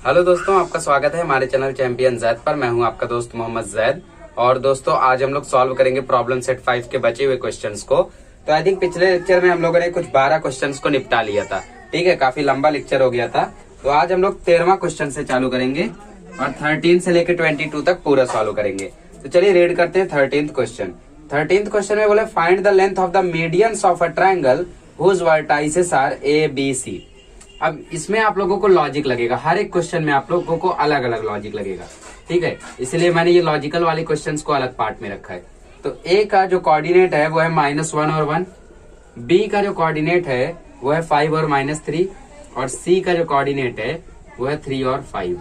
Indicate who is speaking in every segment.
Speaker 1: Hello दोस्तों, आपका स्वागत है हमारे चैनल चैंपियन जैद पर। मैं हूं आपका दोस्त मोहम्मद जैद। और दोस्तों, आज हम लोग सॉल्व करेंगे प्रॉब्लम सेट 5 के बचे हुए क्वेश्चंस को। तो आई थिंक पिछले लेक्चर में हम लोगों ने कुछ 12 क्वेश्चंस को निपटा लिया था। ठीक है, काफी लंबा लेक्चर हो गया था। तो आज हम लोग 13वां क्वेश्चन से चालू करेंगे और 13 से लेकर 22 तक पूरा सॉल्व करेंगे। तो चलिए रीड करते हैं 13th क्वेश्चन। 13th क्वेश्चन में बोले find the length of the medians of a triangle whose vertices are A B C. अब इसमें आप लोगों को लॉजिक लगेगा, हर एक क्वेश्चन में आप लोगों को अलग अलग लॉजिक लगेगा। ठीक है, इसलिए मैंने ये लॉजिकल वाले क्वेश्चंस को अलग पार्ट में रखा है। तो ए का जो कोऑर्डिनेट है वो है -1 और 1, बी का जो कोऑर्डिनेट है वो है 5 और -3, और सी का जो कोऑर्डिनेट है वो है 3 और 5।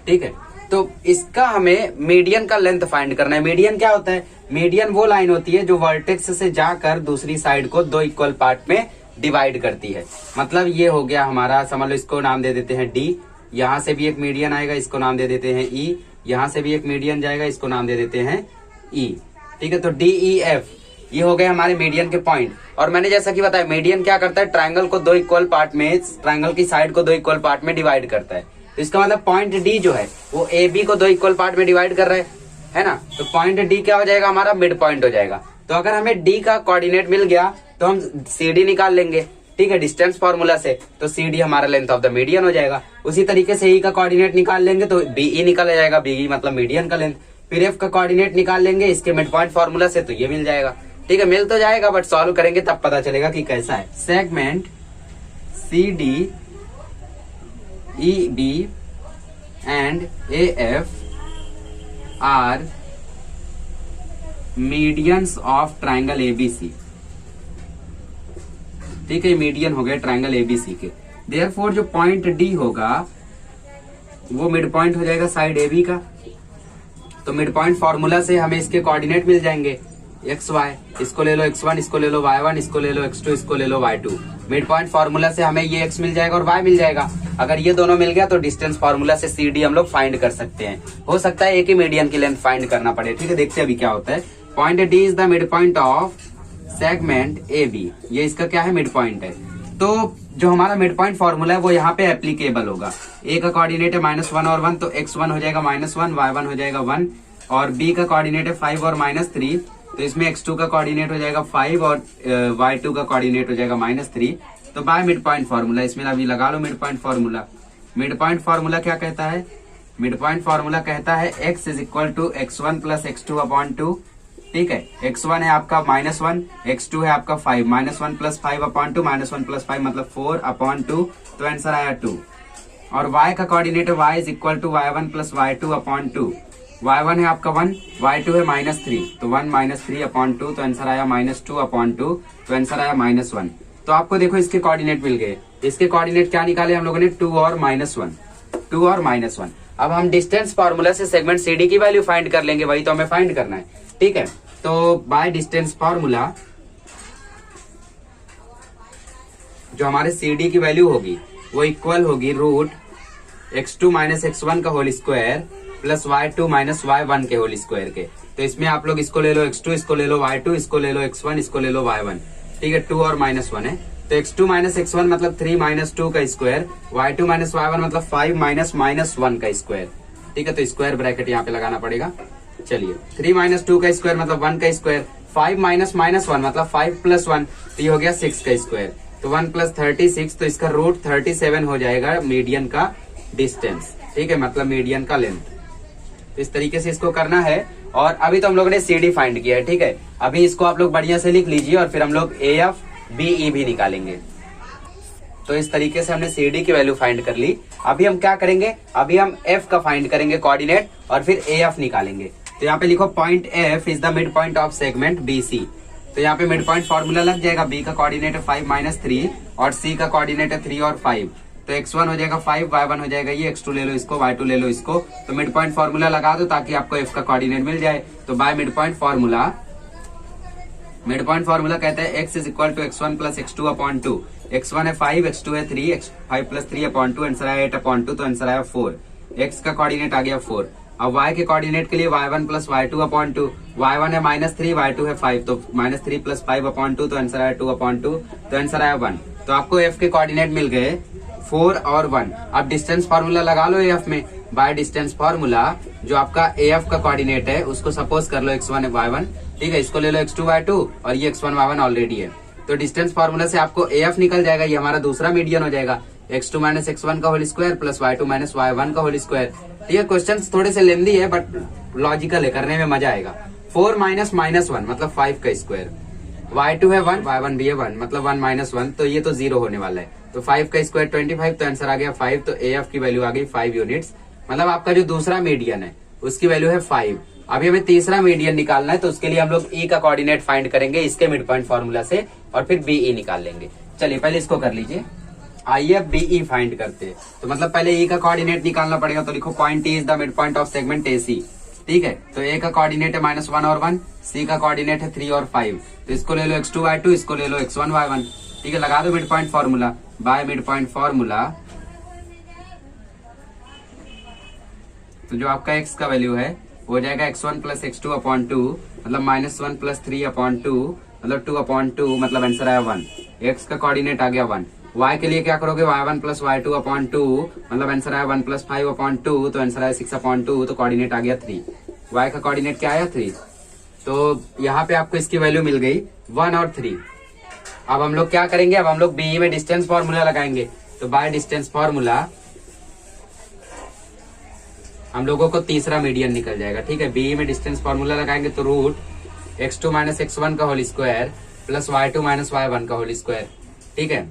Speaker 1: ठीक है, तो इसका हमें मीडियन का लेंथ फाइंड करना है। मीडियन क्या होता है? मीडियन वो लाइन होती है जो वर्टेक्स से जाकर दूसरी साइड को दो इक्वल पार्ट में डिवाइड करती है। मतलब ये हो गया हमारा, समझ लो इसको नाम दे देते हैं डी, यहाँ से भी एक मीडियन आएगा, इसको नाम दे देते हैं ई, यहाँ से भी एक मीडियन जाएगा, इसको नाम दे देते हैं ई। ठीक है, तो डी ई एफ ये हो गए हमारे मीडियन के पॉइंट। और मैंने जैसा कि बताया, मीडियन क्या करता है? ट्रायंगल को दो इक्वल पार्ट में, ट्रायंगल की साइड को दो इक्वल पार्ट में डिवाइड करता है। तो इसका मतलब पॉइंट डी जो है वो ए बी को दो इक्वल पार्ट में डिवाइड कर रहा है ना। तो पॉइंट डी क्या हो जाएगा? हमारा मिड पॉइंट हो जाएगा। तो अगर हमें डी का कोऑर्डिनेट मिल गया तो हम सी डी निकाल लेंगे। ठीक है, डिस्टेंस फॉर्मूला से। तो सी डी हमारा लेंथ ऑफ द मीडियन हो जाएगा। उसी तरीके से ई का कोऑर्डिनेट निकाल लेंगे तो बीई निकल जाएगा, बीई मतलब मीडियन का लेंथ। फिर एफ का कोऑर्डिनेट निकाल लेंगे इसके मिड पॉइंट फॉर्मूला से, तो ये मिल जाएगा। ठीक है, मिल तो जाएगा बट सॉल्व करेंगे तब पता चलेगा कि कैसा है। Segment C D E B and A F are medians of triangle ABC. ठीक है, मीडियन हो गए ट्राइंगल एबीसी के। देयरफॉर जो पॉइंट डी होगा वो मिड पॉइंट हो जाएगा साइड एबी का। तो मिड पॉइंट फॉर्मूला से हमें इसके कोऑर्डिनेट मिल जाएंगे एक्स वाई। इसको ले लो x1, इसको ले लो y1, इसको ले लो x2, इसको ले लो y2। मिड पॉइंट फॉर्मूला से हमें ये x मिल जाएगा और y मिल जाएगा। अगर ये दोनों मिल गया तो डिस्टेंस फॉर्मूला से सी डी हम लोग फाइंड कर सकते हैं। हो सकता है एक ही मीडियन की लेंथ फाइंड करना पड़े। ठीक है, देखते हैं अभी क्या होता है। Point D is the mid point of segment A B. ये इसका क्या है? मिड पॉइंट है। तो जो हमारा मिड पॉइंट फॉर्मूला है वो यहाँ पे एप्लीकेबल होगा। ए का कोऑर्डिनेट है -1 और 1, तो x1 हो जाएगा -1, y1 हो जाएगा 1, और बी का कोऑर्डिनेट है 5 और -3, तो इसमें x2 का कोऑर्डिनेट हो जाएगा 5 और y2 का कोऑर्डिनेट हो जाएगा -3। तो बाय मिड पॉइंट फॉर्मूला इसमें अभी लगा लो mid point formula. Mid point formula क्या कहता है? मिड पॉइंट फॉर्मूला कहता है x is equal to x1 plus x2 upon 2। ठीक है, x1 है आपका -1, x2 है आपका 5, -1 प्लस 5 अपॉन 2, -1 प्लस 5 मतलब 4 अपॉन 2, तो आंसर आया 2। और y का कोऑर्डिनेट है y is equal to y1 plus y2 upon 2। y1 है आपका 1, y2 है -3, तो 1 -3 अपॉन 2, तो आंसर आया -2 अपॉन 2, तो आंसर आया -1। तो आपको देखो इसके कोऑर्डिनेट मिल गए। इसके कोऑर्डिनेट क्या निकाले हम लोगों ने? 2 और -1, 2 और -1। अब हम डिस्टेंस फॉर्मूला से सेगमेंट सीडी की वैल्यू फाइंड कर लेंगे, वही तो हमें फाइंड करना है। ठीक है, तो बाय डिस्टेंस फॉर्मूला जो हमारे CD की वैल्यू होगी वो इक्वल होगी रूट x2 माइनस x1 का whole square plus y2 minus y1 के होल स्क्वायर के। तो इसमें आप लोग इसको ले लो x2, इसको ले लो y2, इसको ले लो x1, इसको ले लो y1। ठीक है, 2 और -1 है, तो x2 माइनस x1 मतलब 3 माइनस 2 का स्क्वायर, y2 माइनस y1 मतलब 5 माइनस -1 का स्क्वायर। ठीक है, तो स्क्वायर ब्रैकेट यहाँ पे लगाना पड़ेगा। चलिए, 3 माइनस 2 का स्क्वायर मतलब 1 का स्क्वायर, 5 माइनस -1 मतलब 5 प्लस 1, तो ये हो गया 6 का स्क्वायर, तो 1 प्लस 36, तो इसका रूट 37 हो जाएगा मीडियन का डिस्टेंस। ठीक है, मतलब मीडियन का लेंथ। इस तरीके से इसको करना है। और अभी तो हम लोगों ने CD फाइंड किया है। ठीक है, अभी इसको आप लोग बढ़िया से लिख लीजिए और फिर हम लोग AF BE भी निकालेंगे। तो इस तरीके से हमने CD की वैल्यू फाइंड कर ली। अभी हम क्या करेंगे? अभी हम F का फाइंड करेंगे कोऑर्डिनेट और फिर AF निकालेंगे। तो यहाँ पे लिखो point F is the mid point of segment BC। तो यहाँ पे मिड पॉइंट फॉर्मूला लग जाएगा। B का कोऑर्डिनेट है 5 माइनस 3 और C का कोऑर्डिनेट है 3 और 5। तो x1 हो जाएगा 5, y1 हो जाएगा ये, x2 ले लो इसको, y2 ले लो इसको। तो मिड पॉइंट फॉर्मूला लगा दो ताकि आपको F का कोऑर्डिनेट मिल जाए। तो by mid point formula, mid point formula कहता है x is equal to x1 plus x2 upon 2। x1 है 5, x2 है 3, 5 प्लस 3 अपॉन 2, आंसर आया 8 अपॉन 2, तो आंसर आया 4। x का कोऑर्डिनेट आ गया 4। अब y के कोऑर्डिनेट के लिए y1 plus y2 upon 2, y1 है -3, y2 है 5, तो -3 प्लस 5 अपॉन 2, तो आंसर आया 2 अपॉन 2, तो आंसर आया 1। तो आपको f के कोऑर्डिनेट मिल गए 4 और 1। अब डिस्टेंस फार्मूला लगा लो एफ में। बाय डिस्टेंस फार्मूला जो आपका एफ का कोऑर्डिनेट है उसको सपोज कर लो x1 y1, ठीक है, इसको ले लो x2 y2 और ये x1 y1 ऑलरेडी है। तो डिस्टेंस फार्मूला से आपको एफ निकल जाएगा, ये हमारा दूसरा मीडियन हो जाएगा, x2 माइनस x1 का whole square plus y2 minus y1 का होल स्क्वायर। ठीक है, क्वेश्चन थोड़े से लेंदी है बट लॉजिकल है, करने में मजा आएगा। 4 माइनस माइनस 1 मतलब 5 का स्क्वायर, y2 है 1, y1 भी है 1 मतलब 1 माइनस 1, तो ये तो 0 होने वाला है। तो 5 का स्क्वायर 25, तो आंसर आ गया 5। तो एफ की वैल्यू आ गई 5 यूनिट्स, मतलब आपका जो दूसरा मीडियन है उसकी वैल्यू है 5। अभी हमें तीसरा मीडियन निकालना है, तो उसके लिए हम लोग ई का कोऑर्डिनेट फाइंड करेंगे इसके मिड पॉइंट फार्मूला से और फिर बीई निकाल लेंगे। चलिए पहले इसको कर लीजिए, आइए अब बीई फाइंड करते हैं। तो मतलब पहले ई का कोऑर्डिनेट निकालना पड़ेगा, तो लिखो point E is the mid point of segment AC. ठीक है, तो ए का कोऑर्डिनेट है -1 और 1, सी का कोऑर्डिनेट है 3 और 5, तो इसको ले लो x2 y2, इसको ले लो x1 y1। ठीक है, लगा दो mid point formula. Bye mid point formula तो जो आपका x का वैल्यू है वो हो जाएगा x1 प्लस x2 अपॉन 2, मतलब -1 प्लस 3 अपॉन 2 मतलब 2 अपॉन 2, मतलब आंसर आया 1। x का कोऑर्डिनेट आ गया 1। y के लिए क्या करोगे, y1 प्लस y2 अपॉन 2 मतलब आंसर आया 1 प्लस 5 अपॉन 2, तो आंसर आया 6 अपॉन 2, तो कोऑर्डिनेट आ गया 3। y का कोऑर्डिनेट क्या आया 3। तो यहाँ पे आपको इसकी वैल्यू मिल गई 1 और 3। अब हम लोग क्या करेंगे, अब हम लोग बीई में डिस्टेंस फॉर्मूला लगाएंगे। तो बाय डिस्टेंस फॉर्मूला हम लोगों को तीसरा मीडियन निकल जाएगा। ठीक है, बीई में डिस्टेंस फॉर्मूला लगाएंगे तो रूट x2 माइनस x1 का whole square plus y2 minus y1 का होल स्क्वायर। ठीक है,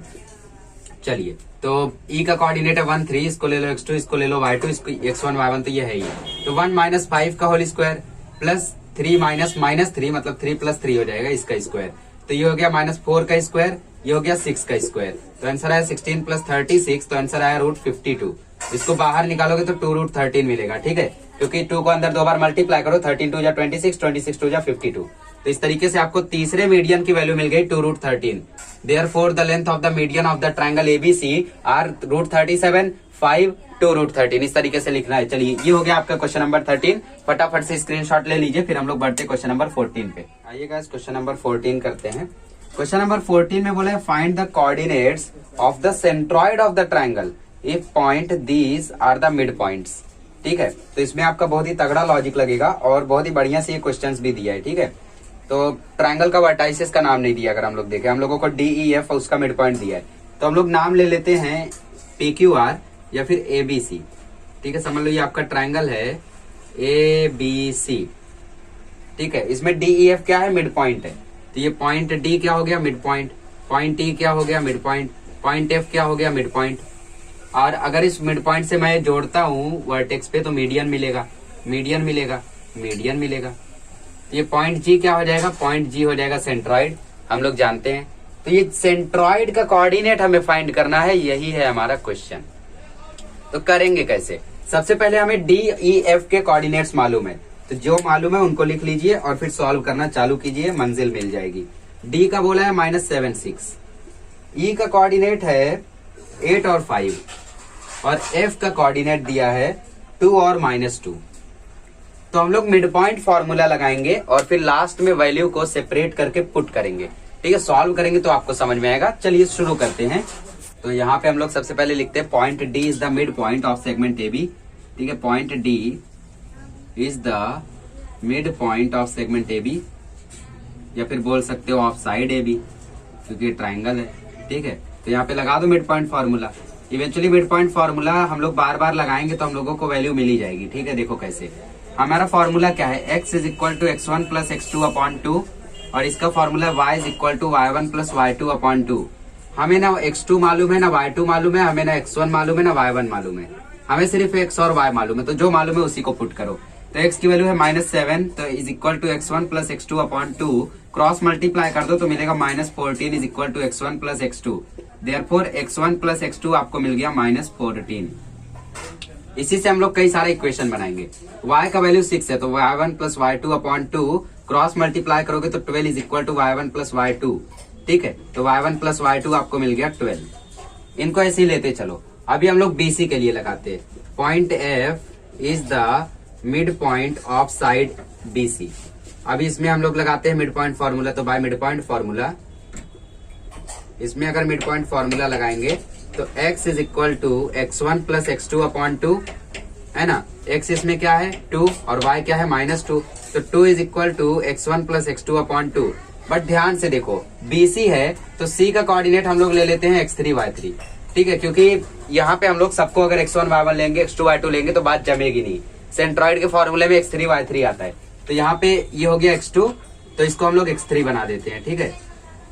Speaker 1: चलिए तो ई का कोऑर्डिनेट है 1 3, इसको ले लो x2, इसको ले लो y2, इसको x1 y1, तो ये है ही। तो 1 माइनस 5 का होल स्क्वायर प्लस 3 माइनस -3 मतलब 3 प्लस 3 हो जाएगा इसका स्क्वायर, तो ये हो गया -4 का स्क्वायर, ये हो गया 6 का स्क्वायर, तो आंसर आया 16 प्लस 36, तो आंसर आया रूट 52। इसको बाहर निकालोगे तो 2 रूट 13 मिलेगा। ठीक है, क्योंकि 2 को अंदर 2 बार मल्टीप्लाई करो, 13 2 जा 26, 26 2 जा 52। तो इस तरीके से आपको तीसरे मीडियन की वैल्यू मिल गई 2 root 13। Therefore the length of the median of the triangle ABC are root 37, 5, 2 root 13। इस तरीके से लिखना है। चलिए ये हो गया आपका क्वेश्चन नंबर 13। फटाफट से स्क्रीनशॉट ले लीजिए, फिर हम लोग बढ़ते क्वेश्चन नंबर 14 पे। आइए गाइस क्वेश्चन नंबर 14 करते हैं। क्वेश्चन नंबर 14 में बोला है find the coordinates of the centroid of the triangle if point these are the mid points. ठीक है, तो इसमें आपका बहुत ही तगड़ा लॉजिक लगेगा और बहुत ही बढ़िया से ये क्वेश्चंस भी दिया है। ठीक है, तो ट्रायंगल का वर्टाइसिस का नाम नहीं दिया, अगर हम लोग देखें, हम लोगों को DEF उसका मिड पॉइंट दिया है, तो हम लोग नाम ले लेते हैं PQR या फिर ABC। ठीक है, समझ लो ये आपका ट्रायंगल है ABC। ठीक है, इसमें DEF क्या है, मिड पॉइंट है, तो ये पॉइंट D क्या हो गया, मिड पॉइंट, पॉइंट E क्या हो गया, मिड पॉइंट, पॉइंट F क्या हो गया, मिड पॉइंट। और अगर इस मिड पॉइंट से मैं जोड़ता हूँ वर्टेक्स पे तो मीडियन मिलेगा, मीडियन मिलेगा, मीडियन मिलेगा। ये पॉइंट G क्या हो जाएगा, पॉइंट G हो जाएगा सेंट्रॉइड, हम लोग जानते हैं। तो ये सेंट्रॉइड का कोऑर्डिनेट हमें फाइंड करना है, यही है हमारा क्वेश्चन। तो करेंगे कैसे, सबसे पहले हमें DEF के कोऑर्डिनेट्स मालूम है, तो जो मालूम है उनको लिख लीजिए और फिर सॉल्व करना चालू कीजिए, मंजिल मिल जाएगी। D का बोला है -7 6, E का कोऑर्डिनेट है 8 और 5 और F का कोऑर्डिनेट दिया है 2 और -2। तो हम लोग मिड पॉइंट फॉर्मूला लगाएंगे और फिर लास्ट में वैल्यू को सेपरेट करके पुट करेंगे। ठीक है, सॉल्व करेंगे तो आपको समझ में आएगा। चलिए शुरू करते हैं। तो यहाँ पे हम लोग सबसे पहले लिखते हैं point D is the mid point of segment AB। ठीक है, point D is the mid point of segment AB, या फिर बोल सकते हो ऑफ साइड AB, क्योंकि ट्राइंगल है। ठीक है, तो यहाँ पे लगा दो mid point formula. Eventually mid point formula हम लोग बार बार लगाएंगे तो हम लोगों को वैल्यू मिल ही जाएगी। ठीक है, देखो कैसे, हमारा फार्मूला क्या है, x is equal to x1 plus x2 upon 2 और इसका formula y is equal to y1 plus y2 upon 2। हमें ना x2 मालूम है, ना y2 मालूम है, हमें ना x1 मालूम है, ना y1 मालूम है, हमें सिर्फ x और y मालूम है। तो जो मालूम है उसी को पुट करो। तो x की वैल्यू है -7, तो is equal to x1 plus x2 upon 2, cross multiply कर दो तो मिलेगा -14 is equal to x1 plus x2। Therefore x1 plus x2 आपको मिल गया -14। इसी से हम लोग कई सारे इक्वेशन बनाएंगे। y का वैल्यू 6 है तो y1 plus y2 upon 2, cross multiply करोगे तो 12 is equal to y1 plus y2। ठीक है, तो y1 प्लस y2 आपको मिल गया 12। इनको ऐसे ही लेते चलो। अभी हम लोग BC के लिए लगाते हैं, point F is the mid point of side BC। अभी इसमें हम लोग लगाते हैं मिड पॉइंट फॉर्मूला, तो बाय मिड पॉइंट फॉर्मूला, इसमें अगर मिड पॉइंट फॉर्मूला लगाएंगे तो x is equal to x1 plus x2 upon 2 है ना। x इसमें क्या है 2 और y क्या है -2, तो 2 is equal to x1 plus x2 upon 2। But ध्यान से देखो BC है तो C का कोऑर्डिनेट हम लोग ले लेते हैं x3 y3, ठीक है, क्योंकि यहाँ पे हम लोग सबको अगर x1 y1 लेंगे x2 y2 लेंगे तो बात जमेगी नहीं। सेंट्रॉइड के फॉर्मूले में x3 y3 आता है, तो यहाँ पे ये हो गया x2, तो इसको हम लोग x3 बना देते हैं, ठीक है।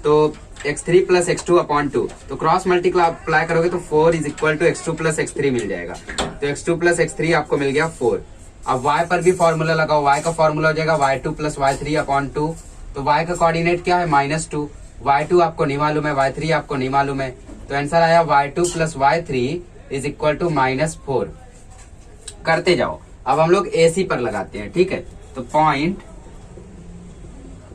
Speaker 1: तो x3 प्लस x2 अपॉन 2, तो क्रॉस मल्टीप्लाई करोगे तो 4 is equal to x2 plus x3 मिल जाएगा। तो x2 प्लस x3 आपको मिल गया 4। अब y पर भी फॉर्मूला लगाओ, y का फॉर्मूला हो जाएगा y2 प्लस y3 अपॉन 2। तो y का कोऑर्डिनेट क्या है -2, y2 आपको नहीं मालूम है, y3 आपको नहीं मालूम है, तो आंसर आया y2 plus y3 is equal to -4। करते जाओ। अब हम लोग AC पर लगाते हैं, ठीक है। तो point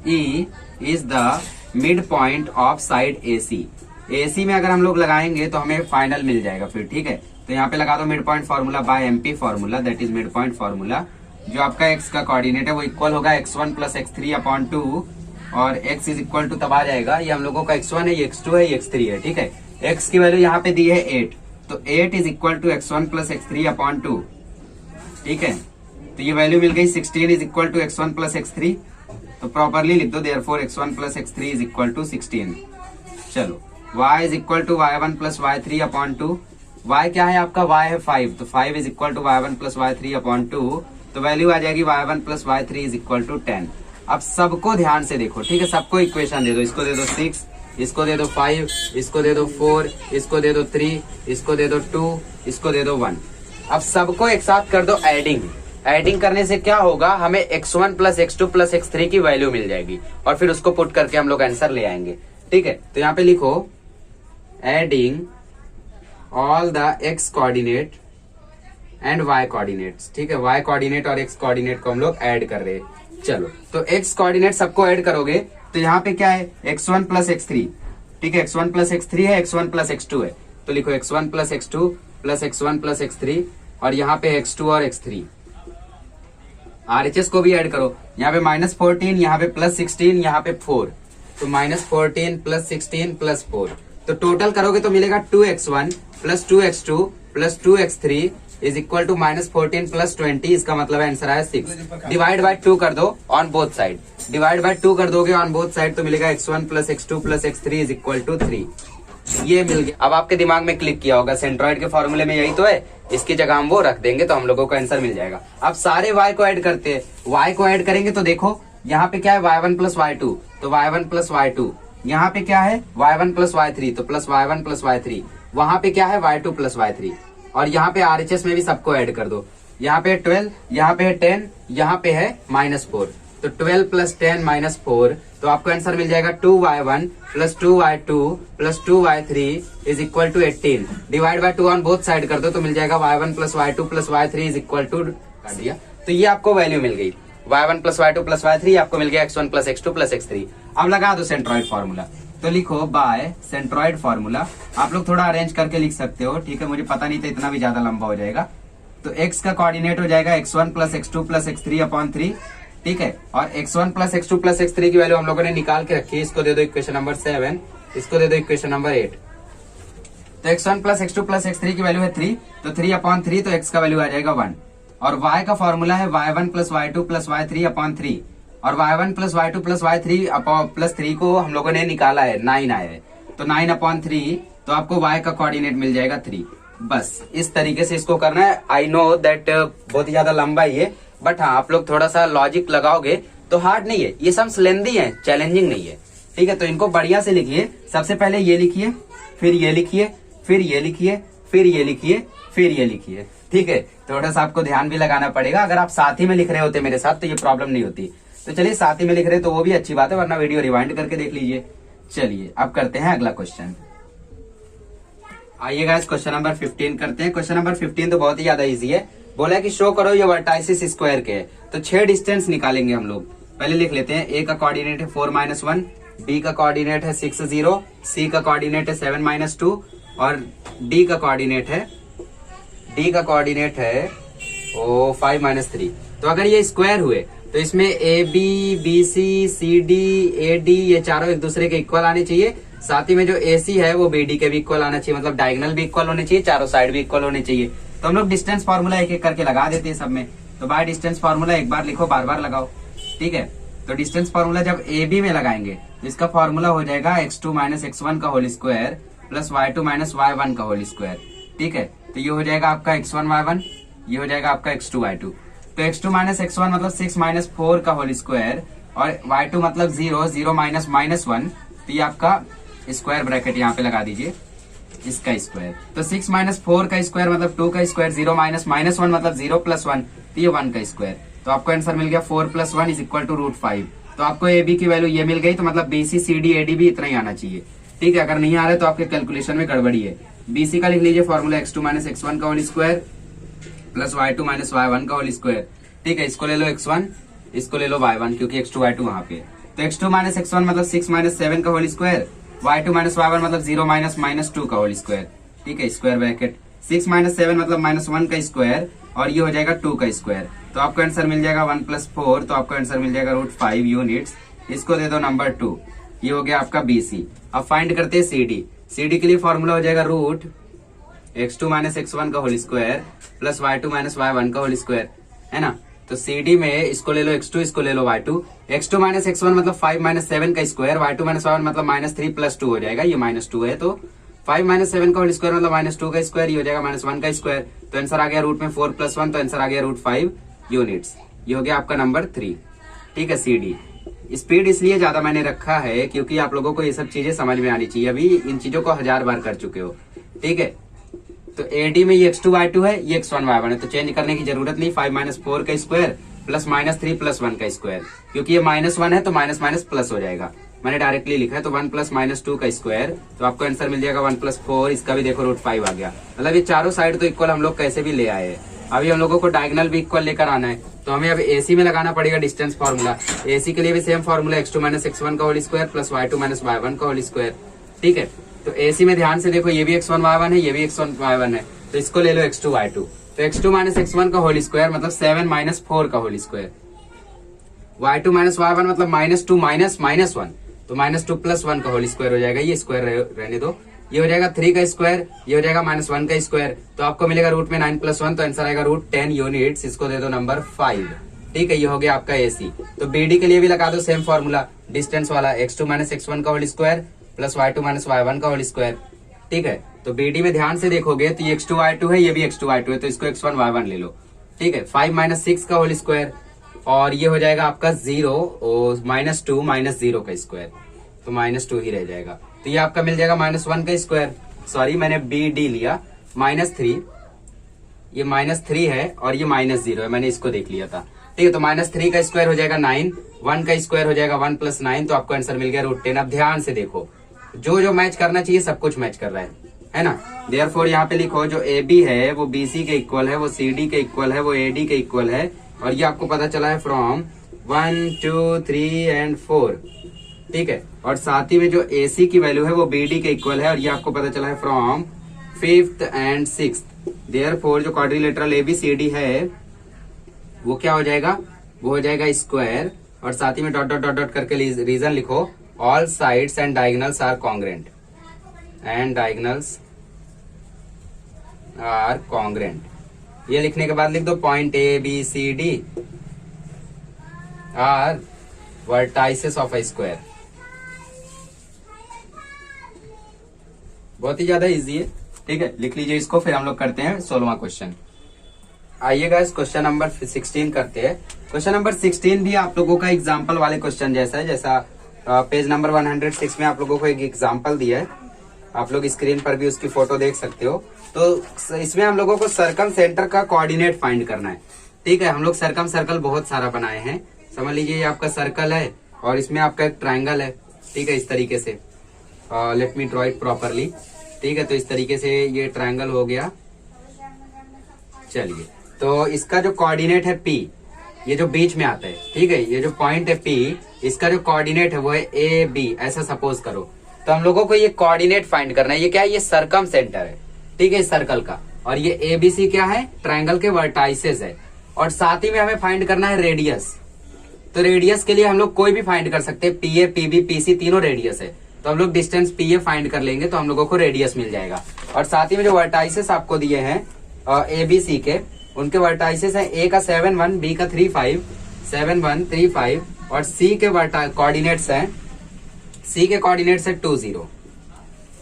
Speaker 1: E is the mid point of side AC में अगर हम लोग लगाएंगे तो हमें फाइनल मिल जाएगा फिर, ठीक है। तो यहाँ पे लगा दो mid point formula bye MP formula, that is mid point formula. जो आपका x का कोऑर्डिनेट है वो इक्वल होगा x1 प्लस x3 अपॉन 2, और x इज इक्वल टू तब आ जाएगा, ये हम लोगों का x1 है, ये x2 है, ये x3 है, ठीक है। x की वैल्यू यहाँ पे दी है 8, तो 8 is equal to x1 plus x3 upon 2, ठीक है। तो ये वैल्यू मिल गई 16 is equal to x1 plus x3, तो प्रॉपरली लिख दो therefore x1 plus x3 is equal to 16। चलो y is equal to y1 plus y3 upon 2, y क्या है आपका, y है 5, तो 5 is equal to y1 plus y3 upon 2, तो वैल्यू आ जाएगी y1 plus y3 is equal to 10। अब सबको ध्यान से देखो, ठीक है, सबको इक्वेशन दे दो, इसको दे दो 6, इसको दे दो 5, इसको दे दो 4, इसको दे दो 3, इसको दे दो 2, इसको दे दो 1। अब सबको एक साथ कर दो एडिंग करने से क्या होगा, हमें x1 plus x2 plus x3 की वैल्यू मिल जाएगी, और फिर उसको पुट करके हम लोग आंसर ले आएंगे, ठीक है। तो यहाँ पे लिखो adding all the x coordinate and y coordinates, ठीक है। y कोऑर्डिनेट और x कोऑर्डिनेट को हम लोग ऐड कर रहे हैं। चलो तो x कोऑर्डिनेट सबको ऐड करोगे तो यहाँ पे क्या है x1 प्लस x3, ठीक है, x1 प्लस x3 है, x1 प्लस x2 है, तो लिखो x1 plus x2 plus x1 plus x3, और यहाँ पे x2 और x3। RHS को भी ऐड करो, यहाँ पे -14, यहाँ पे +16, यहाँ पे 4, तो -14 +16 +4, तो टोटल करोगे तो मिलेगा 2x1 plus 2x2 plus 2x3 is equal to -14 plus 20, इसका मतलब आंसर आया 6। डिवाइड बाय 2 कर दो on both side, divide by 2 कर दोगे ऑन बोथ साइड तो मिलेगा x1 plus x2 plus x3 is equal to 3। ये मिल गया। अब आपके दिमाग में क्लिक किया होगा सेंट्रॉइड के फॉर्मूले में यही तो है, इसकी जगह हम वो रख देंगे तो हम लोगों को आंसर मिल जाएगा। अब सारे y को ऐड करते हैं, y को ऐड करेंगे तो देखो यहाँ पे क्या है y1 प्लस y2, तो y1 प्लस y2, यहाँ पे क्या है y1 प्लस y3, तो प्लस y1 प्लस y3, वहां पे क्या है y2 प्लस y3, और यहाँ पे RHS में भी सबको ऐड कर दो। यहाँ पे 12, यहाँ पे है 10, यहाँ पे है -4, तो 12 प्लस 10 -4, तो आपको आंसर मिल जाएगा 2y1 plus 2y2 plus 2y3 is equal to 18। Divide by 2 on both side कर दो तो मिल जाएगा y1 plus y2 plus y3 is equal to, कर दिया तो ये आपको वैल्यू मिल गई, y1 plus y2 plus y3 आपको मिल गया x1 plus x2 plus x3। अब लगा दो सेंट्रॉइड फॉर्मूला, तो लिखो बाय सेंट्रॉइड फॉर्मूला। आप लोग थोड़ा अरेंज करके लिख सकते हो, ठीक है, मुझे पता नहीं था इतना भी ज्यादा लंबा हो जाएगा। तो x का कोऑर्डिनेट हो जाएगा x1 plus x2 plus x3 upon 3, ठीक है, और x1 plus x2 plus x3 की वैल्यू हम लोगों ने निकाल के रखी है, इसको दे दो इक्वेशन नंबर 7, इसको दे दो इक्वेशन नंबर 8। तो x1 plus x2 plus x3 की वैल्यू है 3, तो 3 अपॉन 3, तो x का वैल्यू आ जाएगा 1, और y का फॉर्मूला है y1 plus y2 plus y3 upon 3, और y1 plus y2 plus y3 plus 3 को हम लोगों ने निकाला है, 9 आया है, तो 9 अपॉन 3, तो आपको y का कोऑर्डिनेट मिल जाएगा 3। बस इस तरीके से इसको करना है। आई नो दैट बहुत ही ज्यादा लंबा ही है, बट हाँ आप लोग थोड़ा सा लॉजिक लगाओगे तो हार्ड नहीं है, ये सब लेंदी है, चैलेंजिंग नहीं है, ठीक है। तो इनको बढ़िया से लिखिए, सबसे पहले ये लिखिए, फिर ये लिखिए, फिर ये लिखिए, फिर ये लिखिए, फिर ये लिखिए, ठीक है। थोड़ा सा आपको ध्यान भी लगाना पड़ेगा, अगर आप साथ ही में लिख रहे होते मेरे साथ तो ये प्रॉब्लम नहीं होती। तो चलिए साथ ही में लिख रहे तो वो भी अच्छी बात है, वरना वीडियो रिवाइंड करके देख लीजिए। चलिए अब करते हैं अगला क्वेश्चन। आइए गाइस क्वेश्चन नंबर 15 करते हैं। क्वेश्चन नंबर 15 तो बहुत ही ज्यादा इजी है। बोला कि शो करो ये वर्टाइसिस स्क्वायर के, तो 6 डिस्टेंस निकालेंगे हम लोग। पहले लिख लेते हैं, ए का कोऑर्डिनेट है 4 - 1, बी का कोऑर्डिनेट है 6 0, सी का कोऑर्डिनेट है 7 - 2, और डी का कोऑर्डिनेट है 5 - 3। तो अगर ये स्क्वायर हुए तो इसमें A B, B C, C D, A D, ये चारों एक दूसरे के इक्वल आने चाहिए, साथ ही में जो AC है वो BD के भी इक्वल आना चाहिए, मतलब डायगोनल भी इक्वल होने चाहिए, चारों साइड भी इक्वल होने चाहिए। तो हम लोग डिस्टेंस फार्मूला एक एक करके लगा देते हैं सब में। तो बाय डिस्टेंस फार्मूला एक बार लिखो, बार बार लगाओ, ठीक है। तो डिस्टेंस फार्मूला जब AB में लगाएंगे तो इसका फार्मूला हो जाएगा x2 माइनस x1 का whole square plus y2 minus y1 का होल स्क्वायर, ठीक है। तो ये हो जाएगा आपका x1 y1, ये हो जाएगा आपका x2 y2। तो x2 माइनस x1 मतलब 6 माइनस 4 का होल स्क्वायर और y2 मतलब 0, 0 माइनस माइनस 1। तो ये आपका स्क्वायर ब्रैकेट यहाँ पे लगा दीजिए, इसका स्क्वायर। तो 6 माइनस 4 का स्क्वायर मतलब 2 का स्क्वायर, 0 माइनस माइनस 1 मतलब 0 प्लस 1, तो ये 1 का स्क्वायर। तो आपको आंसर मिल गया 4 प्लस 1 इज इक्वल टू √5। तो आपको AB की वैल्यू ये मिल गई, तो मतलब BC CD AD भी इतना ही आना चाहिए, ठीक है। अगर नहीं आ रहा है तो आपके कैलकुलेशन में गड़बड़ी है। BC का लिख लीजिए फॉर्मूला x2 माइनस x1 का whole square plus y2 minus y1 का होल स्क्वायर, ठीक है। इसको ले लो x1, इसको ले लो y1, क्योंकि x2 y2 वहां पे। तो x2 माइनस x1 मतलब 6 माइनस 7 का whole square, y2 minus y1 मतलब 0 माइनस माइनस 2 का होल स्क्वायर, ठीक है, स्क्वायर ब्रैकेट। 6 माइनस 7 मतलब माइनस 1 का स्क्वायर और ये हो जाएगा 2 का स्क्वायर। तो आपको आंसर मिल जाएगा 1 प्लस 4, तो आपको आंसर मिल जाएगा √5 यूनिट्स। इसको दे दो नंबर 2, ये हो गया आपका BC। अब फाइंड करते हैं CD। CD के लिए फॉर्मूला हो जाएगा √x2 माइनस x1 का whole square plus y2 minus y1 का होल स्क्वायर, है ना। तो CD में इसको ले लो x2, इसको ले लो y2। x2 माइनस x1 मतलब 5 माइनस 7 का स्क्वायर, y2 माइनस y1 मतलब -3 प्लस 2 हो जाएगा, ये -2 है। तो 5 माइनस 7 का होल स्क्वायर मतलब -2 का स्क्वायर, ये हो जाएगा -1 का स्क्वायर। तो आंसर आ गया रूट में 4 प्लस 1, तो आंसर आ गया √5 यूनिट्स। ये हो गया आपका नंबर 3, ठीक है। CD स्पीड इसलिए ज्यादा मैंने रखा है क्योंकि आप लोगों को ये सब चीजें समझ में आनी चाहिए। अभी इन चीजों को 1000 बार कर चुके हो, ठीक है। तो AD में ये x2 y2 है, ये x1 y1 है, तो चेंज करने की जरूरत नहीं। 5 माइनस 4 का स्क्वायर प्लस -3 प्लस 1 का स्क्वायर, क्योंकि ये -1 है तो माइनस माइनस प्लस हो जाएगा, मैंने डायरेक्टली लिखा है। तो 1 प्लस -2 का स्क्वायर, तो आपको आंसर मिल जाएगा 1 प्लस 4, इसका भी देखो √5 आ गया। मतलब ये चारों साइड तो इक्वल हम लोग कैसे भी ले आए हैं। अभी हम लोगों को डायगोनल भी इक्वल लेकर आना है, तो हमें अब AC में लगाना पड़ेगा डिस्टेंस फार्मूला। AC के लिए भी same formula x2 minus x1 का whole square plus y2 minus y1 का होल स्क्वायर, ठीक है। तो AC में ध्यान से देखो, ये भी x1 y1 है, ये भी x1 y1 है, तो इसको ले लो x2 y2। तो x2 माइनस x1 का होल स्क्वायर मतलब 7 माइनस 4 का whole square, y2 minus y1 मतलब -2 माइनस -1, तो -2 प्लस 1 का होल स्क्वायर हो जाएगा। ये स्क्वायर रहने दो, ये हो जाएगा 3 का स्क्वायर, ये हो जाएगा -1 का स्क्वायर। तो आपको मिलेगा रूट में 9 प्लस 1, तो आंसर आएगा √10 यूनिट्स। इसको दे दो नंबर 5, ठीक है। ये हो गया आपका AC। तो BD के लिए भी लगा दो सेम फॉर्मूला, डिस्टेंस वाला, x2 माइनस x1 का whole square plus y2 minus y1 का होल स्क्वायर, ठीक है। तो BD में ध्यान से देखोगे तो ये x2 y2 है, ये भी x2 y2 है, तो इसको x1 y1 ले लो, ठीक है। 5 माइनस 6 का होल स्क्वायर और ये हो जाएगा आपका 0 और -2 माइनस 0 का स्क्वायर, तो -2 ही रह जाएगा। तो ये आपका मिल जाएगा -1 का स्क्वायर, सॉरी मैंने BD लिया, -3, ये -3 है और ये -0 है, मैंने इसको देख लिया था, ठीक है। तो -3 का स्क्वायर हो जाएगा 9, 1 का स्क्वायर हो जाएगा 1 प्लस 9, तो आपको आंसर मिल गया √10। अब ध्यान से देखो, जो जो मैच करना चाहिए सब कुछ मैच कर रहा है ना। देयरफॉर यहाँ पे लिखो जो AB है वो BC के इक्वल है, वो CD के इक्वल है, वो AD के इक्वल है, और ये आपको पता चला है फ्रॉम 1 2 3 एंड 4, ठीक है। और साथ ही में जो AC की वैल्यू है वो BD के इक्वल है, और ये आपको पता चला है from 5th and 6th। Therefore जो क्वाड्रिलेटरल ABCD है वो क्या हो जाएगा, वो हो जाएगा स्क्वायर, और साथ ही में डॉट डॉट डॉट डॉट करके रीजन लिखो, all sides and diagonals are congruent, and diagonals are congruent. ये लिखने के बाद लिख दो point ABCD are vertices of a square. बहुत ही ज्यादा इजी है, ठीक है। लिख लीजिए इसको, फिर हम लोग करते हैं 16वां क्वेश्चन। आइएगा इस क्वेश्चन नंबर 16 करते हैं। क्वेश्चन नंबर 16 भी आप लोगों का एग्जाम्पल वाले क्वेश्चन जैसा है, जैसा पेज नंबर 106 में आप लोगों को एक एग्जाम्पल दिया है, आप लोग स्क्रीन पर भी उसकी फोटो देख सकते हो। तो इसमें हम लोगों को सर्कम सेंटर का कोऑर्डिनेट फाइंड करना है, ठीक है। हम लोग सर्कम सर्कल बहुत सारा बनाए हैं, समझ लीजिए ये आपका सर्कल है और इसमें आपका एक ट्राइंगल है, ठीक है। इस तरीके से let me draw it properly, ठीक है। तो इस तरीके से ये ट्राइंगल हो गया। चलिए, तो इसका जो कोऑर्डिनेट है P, ये जो बीच में आता है, ठीक है, ये जो पॉइंट है P, इसका जो कोऑर्डिनेट है वो है AB, ऐसा सपोज करो। तो हम लोगों को ये कोऑर्डिनेट फाइंड करना है। ये क्या है, ये सर्कम सेंटर है, ठीक है, इस सर्कल का, और ये ABC क्या है, ट्राइंगल के वर्टाइसेस है, और साथ ही में हमें फाइंड करना है रेडियस। तो रेडियस के लिए हम लोग कोई भी फाइंड कर सकते हैं, PA PB PC तीनों रेडियस है। तो हम लोग डिस्टेंस पी ए फाइंड कर लेंगे तो हम लोगों को रेडियस मिल जाएगा। और साथ ही में जो वर्टाइसेस आपको दिए हैं ए बी सी के, उनके वर्टाइसेस हैं ए का 7 1, बी का 3 5, 7 1 3 5 और सी के कोऑर्डिनेट्स हैं, सी के कोऑर्डिनेट्स है 2 0।